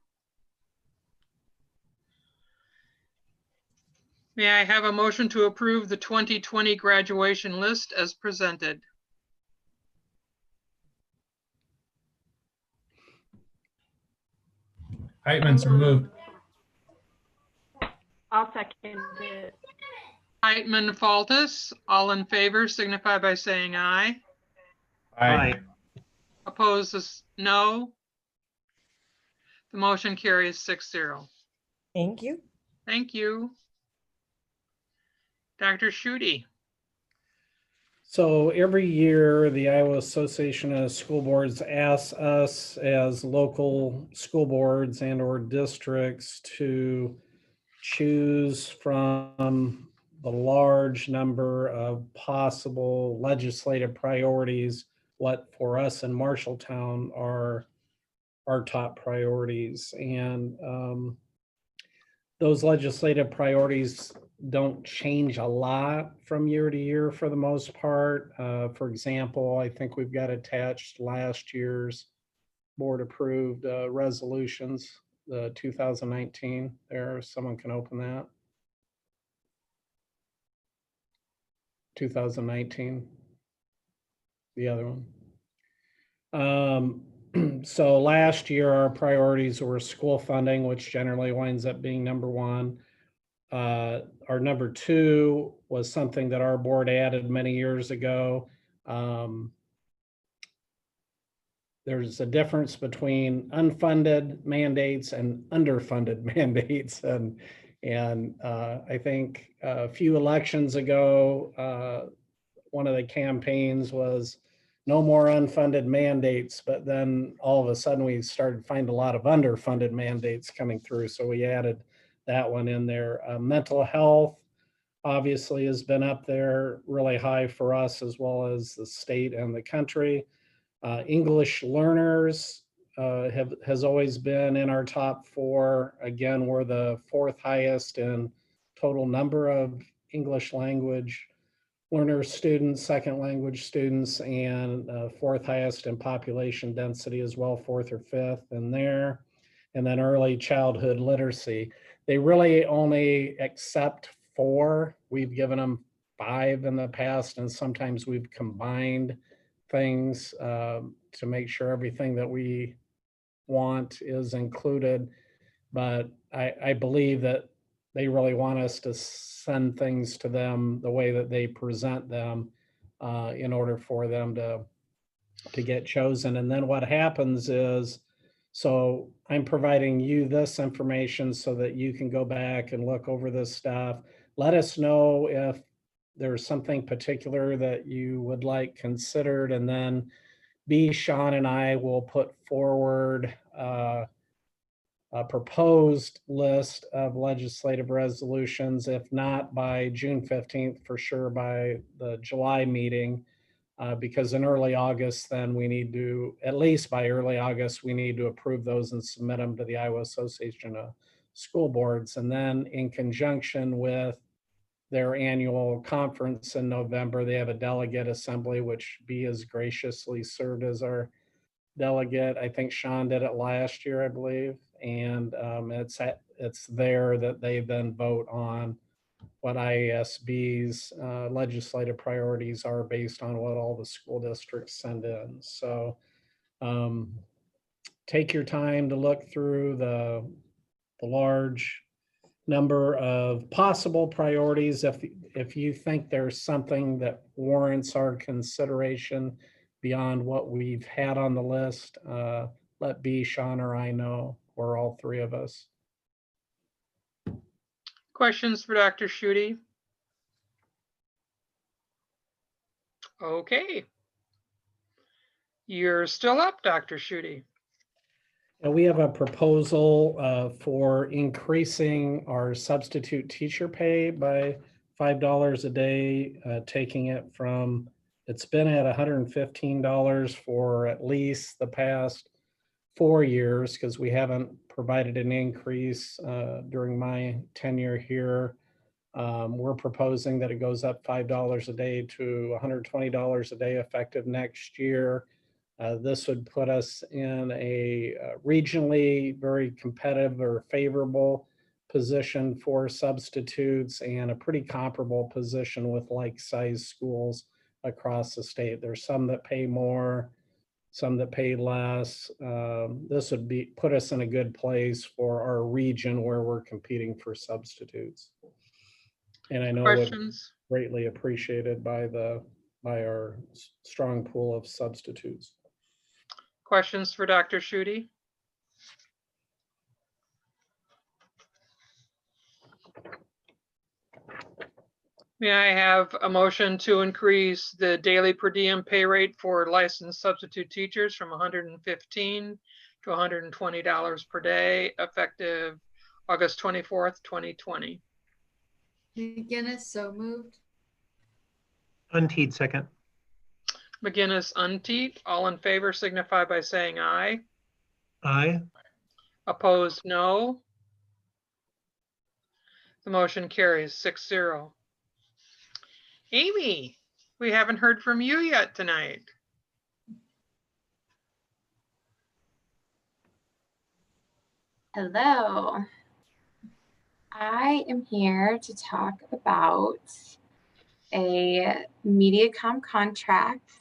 May I have a motion to approve the 2020 graduation list as presented? Heitman, so moved. I'll second it. Heitman, Faltis, all in favor signify by saying aye. Aye. Opposed, no. The motion carries 6-0. Thank you. Thank you. Dr. Schutte. So every year, the Iowa Association of School Boards asks us as local school boards and or districts to choose from the large number of possible legislative priorities what for us in Marshalltown are our top priorities. And those legislative priorities don't change a lot from year to year for the most part. For example, I think we've got attached last year's board approved resolutions, the 2019 there, if someone can open that. 2019, the other one. So last year, our priorities were school funding, which generally winds up being number one. Our number two was something that our board added many years ago. There's a difference between unfunded mandates and underfunded mandates. And I think a few elections ago, one of the campaigns was no more unfunded mandates, but then all of a sudden we started to find a lot of underfunded mandates coming through. So we added that one in there. Mental health obviously has been up there really high for us as well as the state and the country. English learners has always been in our top 4. Again, we're the 4th highest in total number of English language learners, students, second language students, and 4th highest in population density as well, 4th or 5th in there. And then early childhood literacy. They really only accept 4. We've given them 5 in the past, and sometimes we've combined things to make sure everything that we want is included. But I believe that they really want us to send things to them the way that they present them in order for them to get chosen. And then what happens is, so I'm providing you this information so that you can go back and look over this stuff. Let us know if there's something particular that you would like considered, and then Sean and I will put forward a proposed list of legislative resolutions, if not by June 15th, for sure by the July meeting, because in early August, then we need to, at least by early August, we need to approve those and submit them to the Iowa Association of School Boards. And then in conjunction with their annual conference in November, they have a delegate assembly, which B has graciously served as our delegate. I think Sean did it last year, I believe. And it's there that they then vote on what IASB's legislative priorities are based on what all the school districts send in. So take your time to look through the large number of possible priorities. If you think there's something that warrants our consideration beyond what we've had on the list, let B, Sean, or I know, or all 3 of us. Questions for Dr. Schutte? Okay. You're still up, Dr. Schutte. And we have a proposal for increasing our substitute teacher pay by $5 a day, taking it from, it's been at $115 for at least the past 4 years, because we haven't provided an increase during my tenure here. We're proposing that it goes up $5 a day to $120 a day effective next year. This would put us in a regionally very competitive or favorable position for substitutes, and a pretty comparable position with like-sized schools across the state. There's some that pay more, some that pay less. This would put us in a good place for our region where we're competing for substitutes. And I know Questions? that greatly appreciated by our strong pool of substitutes. Questions for Dr. Schutte? May I have a motion to increase the daily per diem pay rate for licensed substitute teachers from $115 to $120 per day, effective August 24th, 2020? McGinnis, so moved. Untied, second. McGinnis, Untied, all in favor signify by saying aye. Aye. Opposed, no. The motion carries 6-0. Amy, we haven't heard from you yet tonight. Hello. I am here to talk about a MediaCom contract.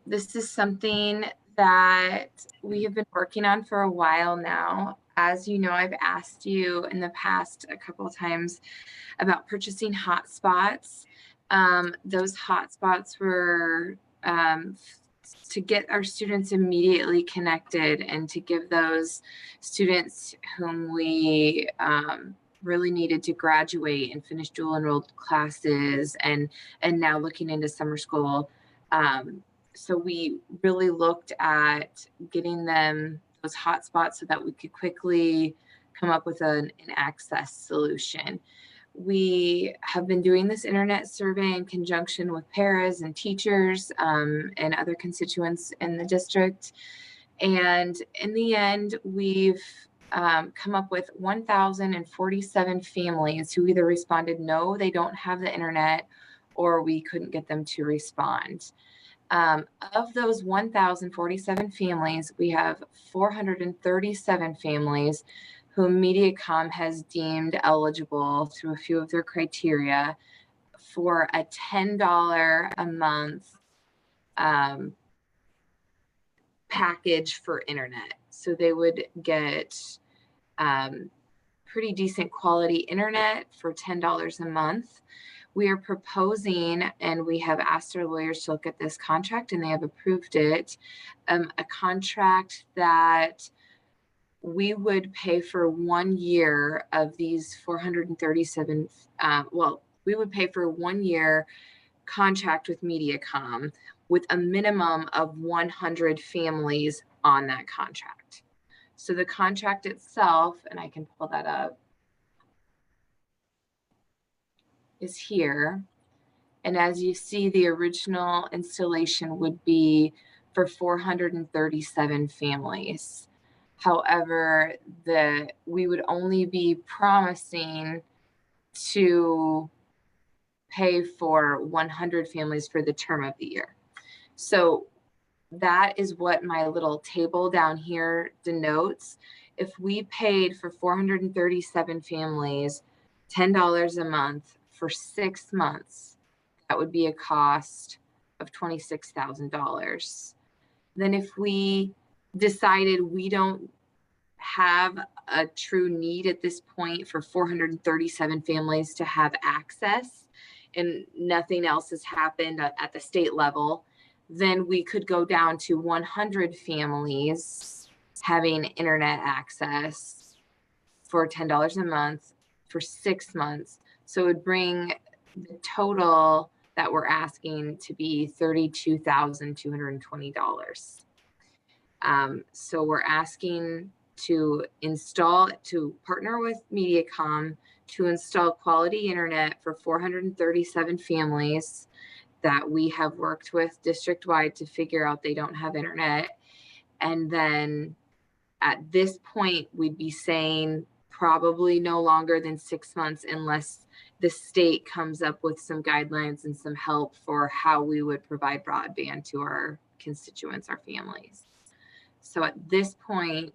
This is something that we have been working on for a while now. As you know, I've asked you in the past a couple of times about purchasing hotspots. Those hotspots were to get our students immediately connected and to give those students whom we really needed to graduate and finish dual enrolled classes and now looking into summer school. So we really looked at getting them those hotspots so that we could quickly come up with an access solution. We have been doing this internet survey in conjunction with paras and teachers and other constituents in the district. And in the end, we've come up with 1,047 families who either responded, no, they don't have the internet, or we couldn't get them to respond. Of those 1,047 families, we have 437 families whom MediaCom has deemed eligible through a few of their criteria for a $10 a month package for internet. So they would get pretty decent quality internet for $10 a month. We are proposing, and we have asked our lawyers to look at this contract, and they have approved it, a contract that we would pay for 1 year of these 437, we would pay for 1 year contract with MediaCom with a minimum of 100 families on that contract. So the contract itself, and I can pull that up, is here. And as you see, the original installation would be for 437 families. However, we would only be promising to pay for 100 families for the term of the year. So that is what my little table down here denotes. If we paid for 437 families $10 a month for 6 months, that would be a cost of $26,000. Then if we decided we don't have a true need at this point for 437 families to have access, and nothing else has happened at the state level, then we could go down to 100 families having internet access for $10 a month for 6 months. So it would bring the total that we're asking to be $32,220. So we're asking to partner with MediaCom to install quality internet for 437 families that we have worked with district-wide to figure out they don't have internet. And then at this point, we'd be saying probably no longer than 6 months unless the state comes up with some guidelines and some help for how we would provide broadband to our constituents, our families. So at this point,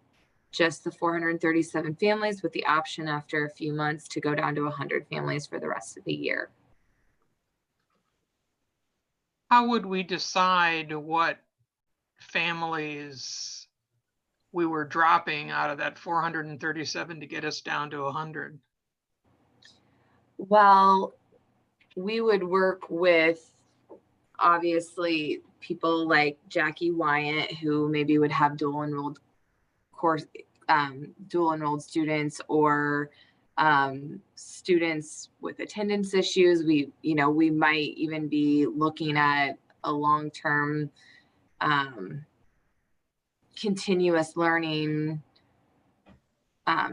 just the 437 families with the option after a few months to go down to 100 families for the rest of the year. How would we decide what families we were dropping out of that 437 to get us down to 100? Well, we would work with, obviously, people like Jackie Wyatt, who maybe would have dual enrolled students, or students with attendance issues. We might even be looking at a long-term continuous learning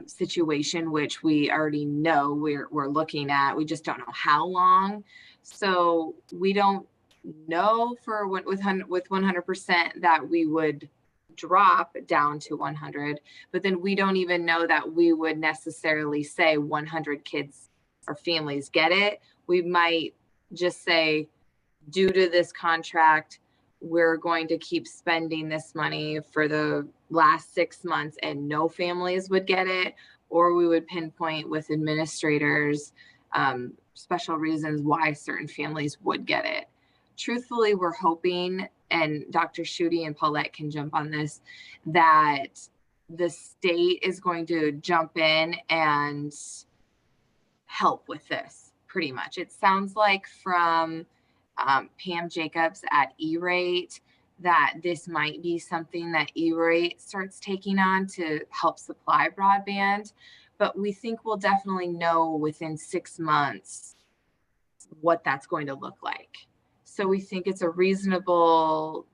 situation, which we already know we're looking at. We just don't know how long. So we don't know for with 100% that we would drop down to 100, but then we don't even know that we would necessarily say 100 kids or families get it. We might just say, due to this contract, we're going to keep spending this money for the last 6 months and no families would get it. Or we would pinpoint with administrators special reasons why certain families would get it. Truthfully, we're hoping, and Dr. Schutte and Paulette can jump on this, that the state is going to jump in and help with this pretty much. It sounds like from Pam Jacobs at E-Rate that this might be something that E-Rate starts taking on to help supply broadband, but we think we'll definitely know within 6 months what that's going to look like. So we think it's a reasonable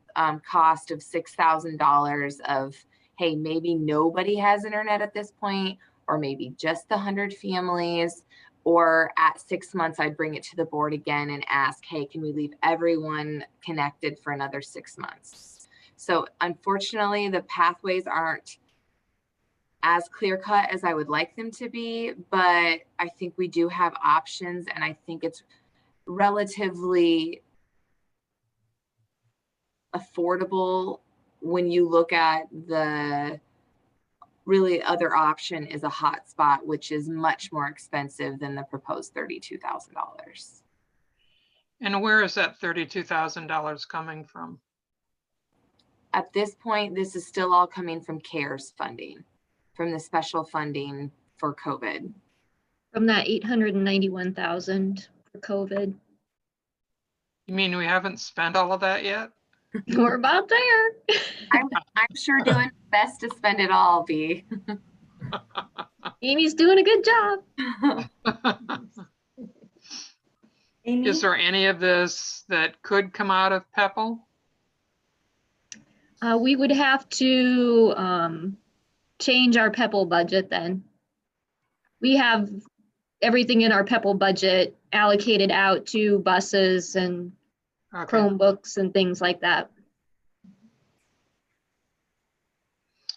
cost of $6,000 of, hey, maybe nobody has internet at this point, or maybe just the 100 families, or at 6 months, I'd bring it to the board again and ask, hey, can we leave everyone connected for another 6 months? So unfortunately, the pathways aren't as clear cut as I would like them to be, but I think we do have options, and I think it's relatively affordable when you look at the really other option is a hotspot, which is much more expensive than the proposed $32,000. And where is that $32,000 coming from? At this point, this is still all coming from CARES funding, from the special funding for COVID. From that 891,000 for COVID. You mean we haven't spent all of that yet? We're about there. I'm sure doing best to spend it all, B. Amy's doing a good job. Amy? Is there any of this that could come out of PEPL? We would have to change our PEPL budget then. We have everything in our PEPL budget allocated out to buses and Chromebooks and things like that.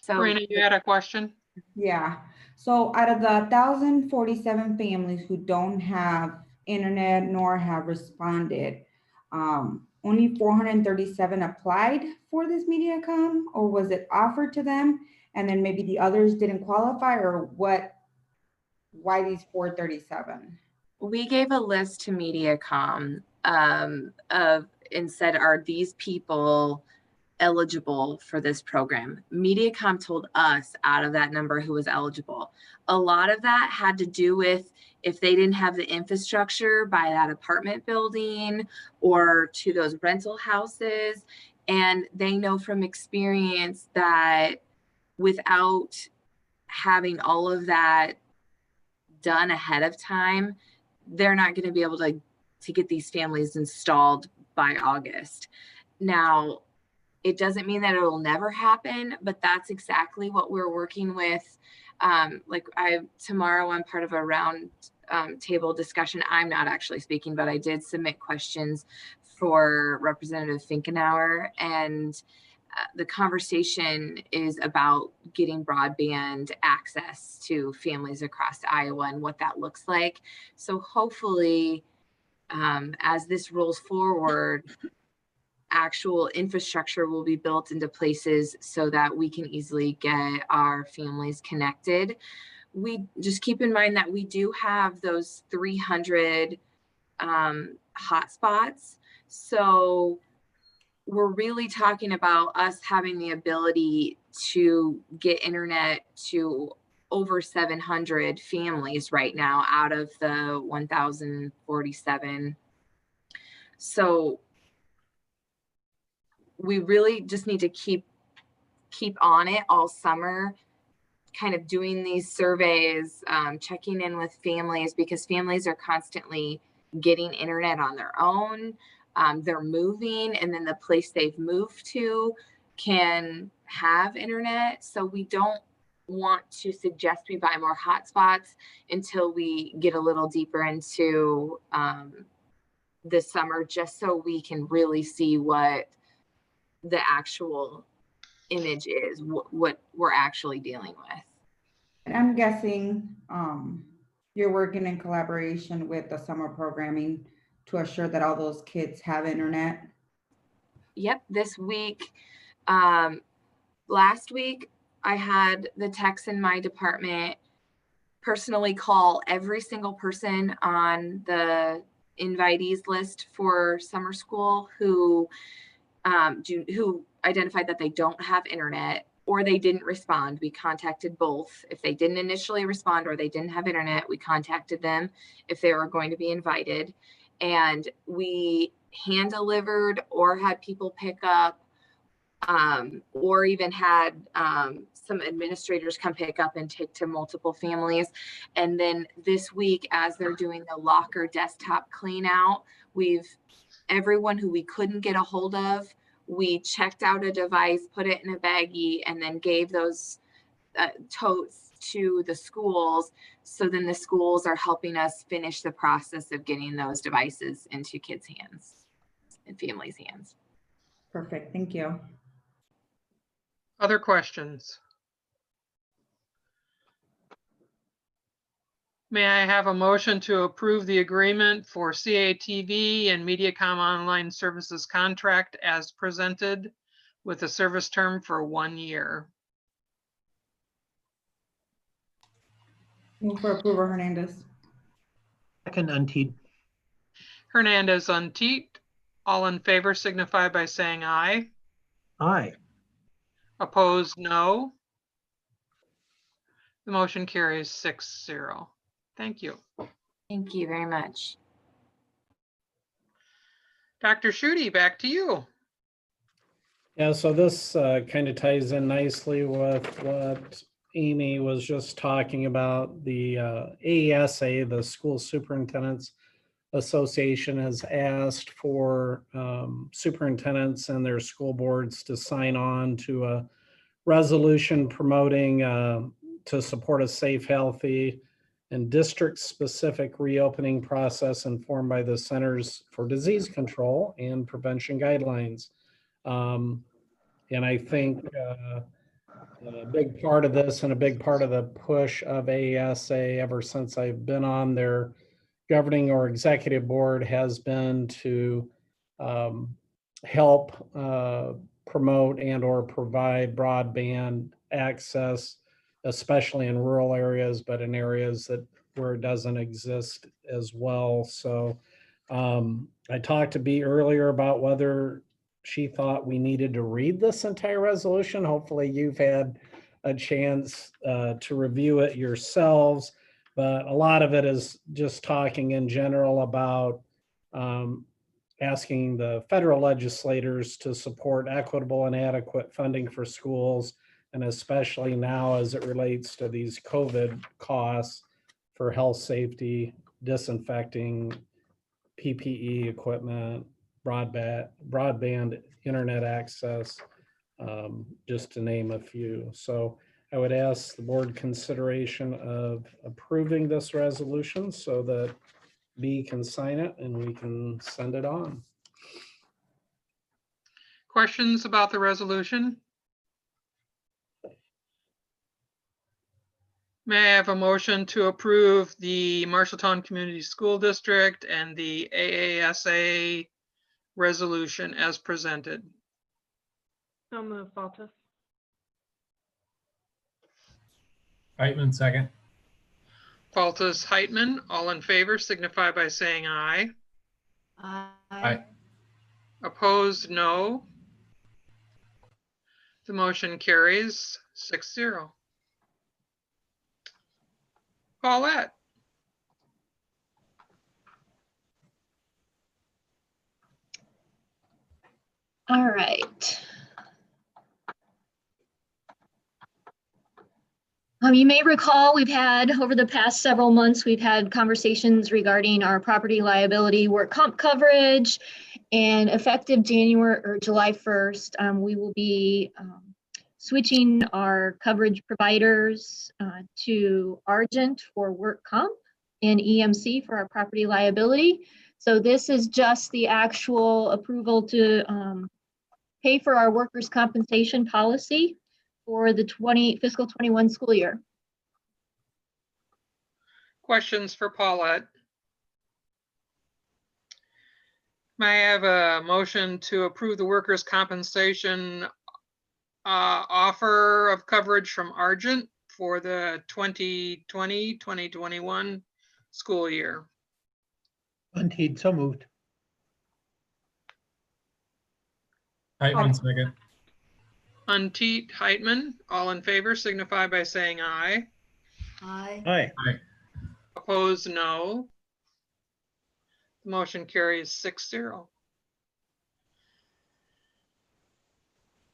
So, Marina, you had a question? Yeah. So out of the 1,047 families who don't have internet nor have responded, only 437 applied for this MediaCom, or was it offered to them and then maybe the others didn't qualify, or what? Why these 437? we gave a list to MediaCom and said, are these people eligible for this program? MediaCom told us out of that number who was eligible. A lot of that had to do with if they didn't have the infrastructure by that apartment building or to those rental houses. And they know from experience that without having all of that done ahead of time, they're not going to be able to get these families installed by August. Now, it doesn't mean that it'll never happen, but that's exactly what we're working with. Tomorrow I'm part of a round table discussion. I'm not actually speaking, but I did submit questions for Representative Finkenauer, and the conversation is about getting broadband access to families across Iowa and what that looks like. So hopefully, as this rolls forward, actual infrastructure will be built into places so that we can easily get our families connected. We just keep in mind that we do have those 300 hotspots. So we're really talking about us having the ability to get internet to over 700 families right now out of the 1,047. So we really just need to keep on it all summer, kind of doing these surveys, checking in with families, because families are constantly getting internet on their own. They're moving, and then the place they've moved to can have internet. So we don't want to suggest we buy more hotspots until we get a little deeper into the summer, just so we can really see what the actual image is, what we're actually dealing with. And I'm guessing you're working in collaboration with the summer programming to assure that all those kids have internet. Yep, this week, last week, I had the techs in my department personally call every single person on the invitees list for summer school who identified that they don't have internet or they didn't respond. We contacted both. If they didn't initially respond or they didn't have internet, we contacted them if they were going to be invited. And we hand delivered or had people pick up, or even had some administrators come pick up and take to multiple families. And then this week, as they're doing the locker desktop clean out, everyone who we couldn't get a hold of, we checked out a device, put it in a baggie, and then gave those totes to the schools. So then the schools are helping us finish the process of getting those devices into kids' hands and families' hands. Perfect, thank you. Other questions? May I have a motion to approve the agreement for CATV and MediaCom Online Services contract as presented with a service term for 1 year? Move for approval, Hernandez. Second, Untied. Hernandez, Untied. All in favor signify by saying aye. Aye. Opposed, no. The motion carries 6-0. Thank you. Thank you very much. Dr. Schutte, back to you. Yeah, so this kind of ties in nicely with what Amy was just talking about. The AESA, the School Superintendents Association, has asked for superintendents and their school boards to sign on to a resolution promoting to support a safe, healthy, and district-specific reopening process informed by the Centers for Disease Control and Prevention guidelines. And I think a big part of this and a big part of the push of AESA ever since I've been on their governing or executive board has been to help promote and or provide broadband access, especially in rural areas, but in areas that where it doesn't exist as well. So I talked to Bea earlier about whether she thought we needed to read this entire resolution. Hopefully you've had a chance to review it yourselves, but a lot of it is just talking in general about asking the federal legislators to support equitable and adequate funding for schools, and especially now as it relates to these COVID costs for health, safety, disinfecting, PPE equipment, broadband internet access, just to name a few. So I would ask the board consideration of approving this resolution so that Bea can sign it and we can send it on. Questions about the resolution? May I have a motion to approve the Marshalltown Community School District and the AASA resolution as presented? So move, Faltus. Reitman, second. Faltus, Heitman, all in favor signify by saying aye. Aye. Opposed, no. The motion carries 6-0. Paulette. All right. You may recall we've had, over the past several months, we've had conversations regarding our property liability work comp coverage, and effective January or July 1st, we will be switching our coverage providers to Argent for work comp and EMC for our property liability. So this is just the actual approval to pay for our workers' compensation policy for the fiscal 21 school year. Questions for Paulette? May I have a motion to approve the workers' compensation offer of coverage from Argent for the 2020-2021 school year? Untied, so moved. Reitman, second. Untied, Heitman, all in favor signify by saying aye. Aye. Aye. Aye. Opposed, no. The motion carries 6-0.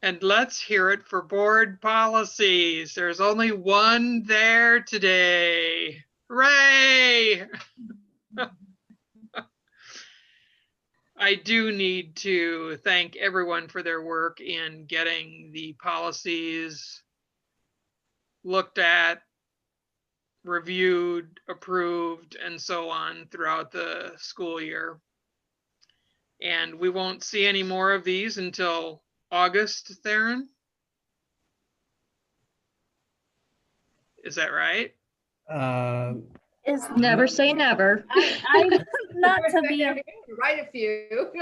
And let's hear it for board policies. There's only one there today. Hooray! I do need to thank everyone for their work in getting the policies looked at, reviewed, approved, and so on throughout the school year. And we won't see any more of these until August, Theron? Is that right? Is Never say never. I not to be Write a few.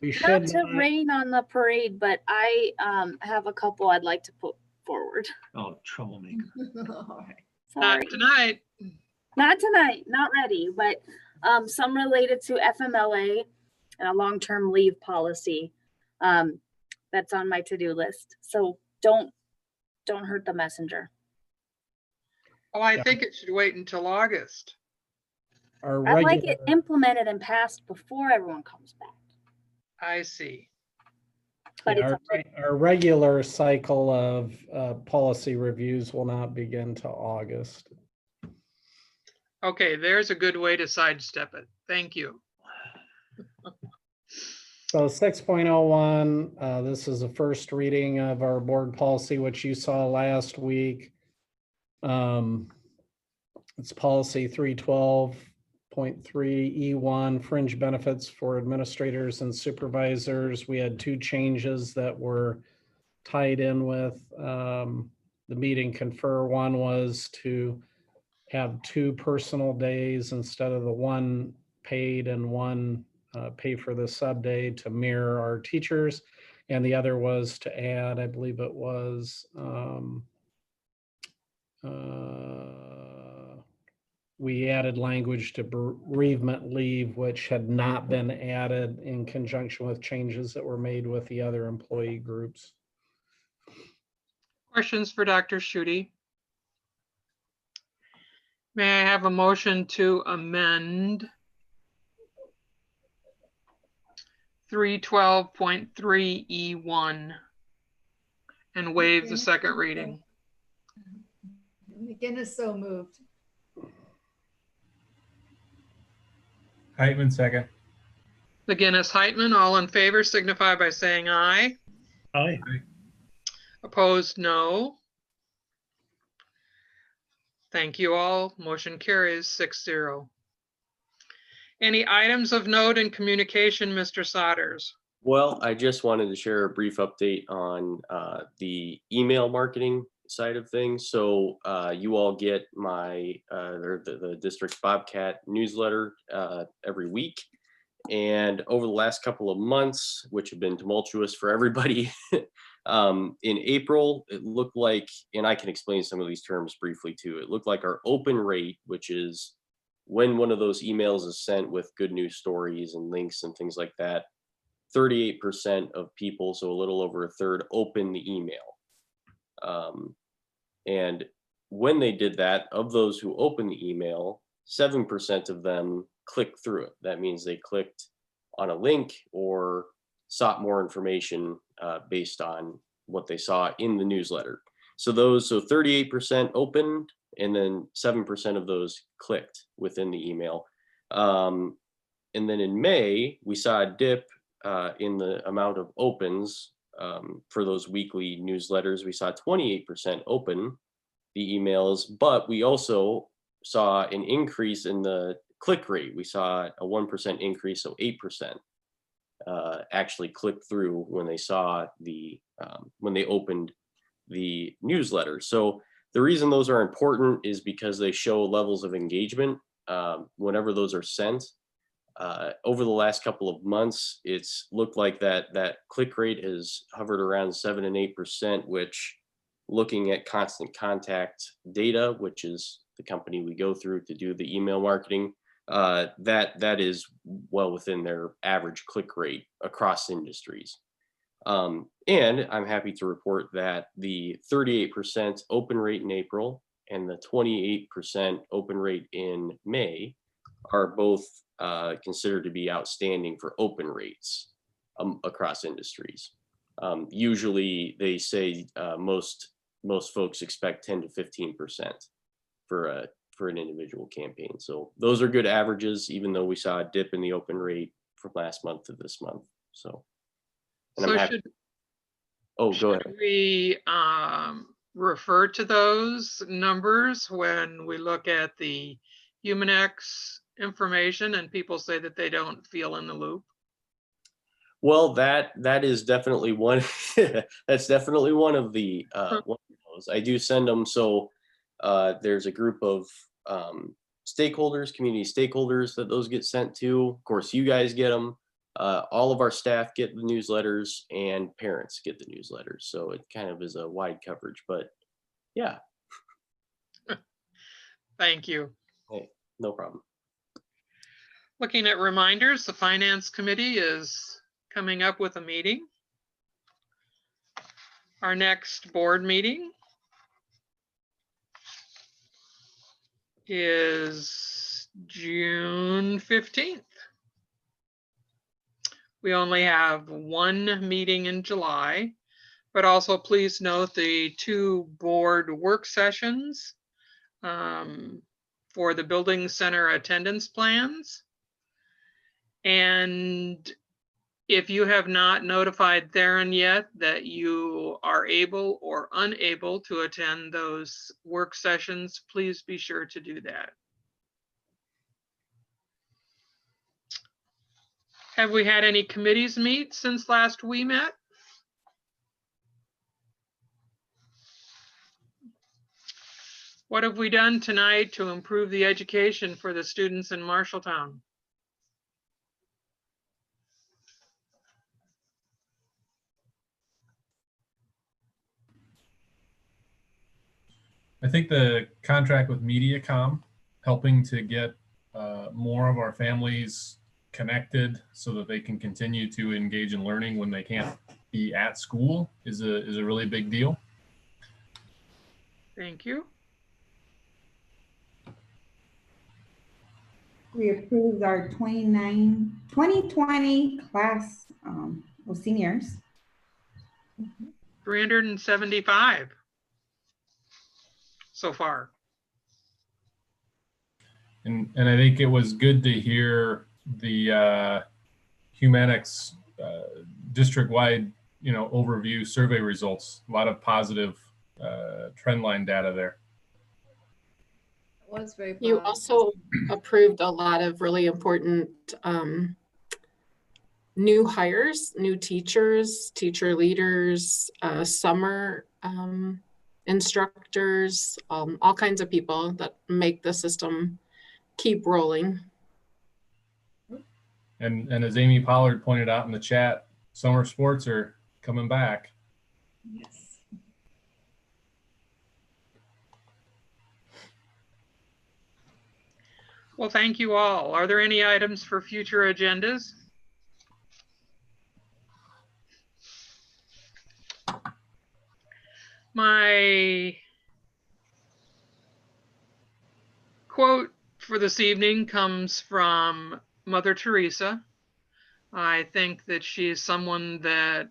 We not should to not, rain on the parade, but I have a couple I'd like to put forward. Oh, troublemaker. All right. Sorry. Not tonight. Not tonight, not ready, but some related to FMLA and a long-term leave policy that's on my to-do list. So don't hurt the messenger. Oh, I think it should wait until August. our I'd like regular, it implemented and passed before everyone comes back. I see. But yeah, it's our regular cycle of policy reviews will not begin till August. Okay, there's a good way to sidestep it. Thank you. So 6.01, this is the first reading of our board policy, which you saw last week. It's policy 312.3E1, fringe benefits for administrators and supervisors. We had two changes that were tied in with the meeting confer. One was to have 2 personal days instead of the 1 paid and 1 pay for the sub day to mirror our teachers. And the other was to add, I believe it was, we added language to bereavement leave, which had not been added in conjunction with changes that were made with the other employee groups. Questions for Dr. Schutte? May I have a motion to amend 312.3E1 and waive the second reading? McGinnis so moved. Heitman, second. McGinnis, Heitman, all in favor signify by saying aye. Aye. Opposed, no. Thank you all. Motion carries 6-0. Any items of note in communication, Mr. Sodders? Well, I just wanted to share a brief update on the email marketing side of things. So you all get my or the district's Bobcat newsletter every week. And over the last couple of months, which have been tumultuous for everybody, in April, it looked like, and I can explain some of these terms briefly too, it looked like our open rate, which is when one of those emails is sent with good news stories and links and things like that, 38% of people, so a little over a third, open the email. And when they did that, of those who opened the email, 7% of them clicked through it. That means they clicked on a link or sought more information based on what they saw in the newsletter. So 38% opened, and then 7% of those clicked within the email. And then in May, we saw a dip in the amount of opens for those weekly newsletters. We saw 28% open the emails, but we also saw an increase in the click rate. We saw a 1% increase, so 8% actually clicked through when they saw when they opened the newsletter. So the reason those are important is because they show levels of engagement whenever those are sent. Over the last couple of months, it's looked like that click rate has hovered around 7 and 8%, which, looking at Constant Contact data, which is the company we go through to do the email marketing, that is well within their average click rate across industries. And I'm happy to report that the 38% open rate in April and the 28% open rate in May are both considered to be outstanding for open rates across industries. Usually they say most folks expect 10 to 15% for an individual campaign. So those are good averages, even though we saw a dip in the open rate from last month to this month. So, and So I'm happy. Go ahead. should we refer to those numbers when we look at the HumanX information and people say that they don't feel in the loop? Well, that is definitely one. That's definitely one of the one of those. I do send them. So There's a group of stakeholders, community stakeholders that those get sent to. Of course, you guys get them. All of our staff get the newsletters and parents get the newsletters. So it kind of is a wide coverage, but yeah. Thank you. Hey, no problem. Looking at reminders, the Finance Committee is coming up with a meeting. Our next board meeting is June 15th. We only have one meeting in July, but also please note the 2 board work sessions for the building center attendance plans. And if you have not notified Theron yet that you are able or unable to attend those work sessions, please be sure to do that. Have we had any committees meet since last we met? What have we done tonight to improve the education for the students in Marshalltown? I think the contract with MediaCom, helping to get more of our families connected so that they can continue to engage in learning when they can't be at school is a really big deal. Thank you. We approved our 2020 class of seniors. 375 so far. And I think it was good to hear the Humanics district-wide, overview survey results. A lot of positive trend line data there. Was very You positive. also approved a lot of really important new hires, new teachers, teacher leaders, summer instructors, all kinds of people that make the system keep rolling. And as Amy Pollard pointed out in the chat, summer sports are coming back. Yes. Well, thank you all. Are there any items for future agendas? My quote for this evening comes from Mother Teresa. I think that she is someone that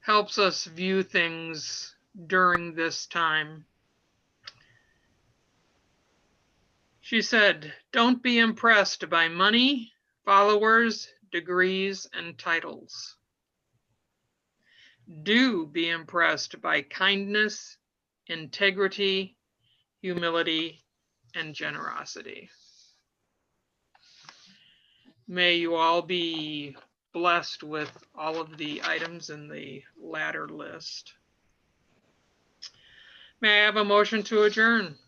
helps us view things during this time. She said, "Don't be impressed by money, followers, degrees, and titles. Do be impressed by kindness, integrity, humility, and generosity." May you all be blessed with all of the items in the latter list. May I have a motion to adjourn?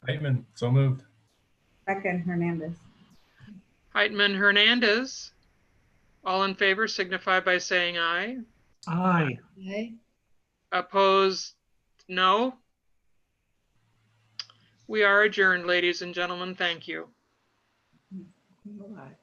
Heitman, so moved. Second, Hernandez. Heitman, Hernandez. All in favor signify by saying aye. Aye. Okay. Opposed, no. We are adjourned, ladies and gentlemen. Thank you. Bye.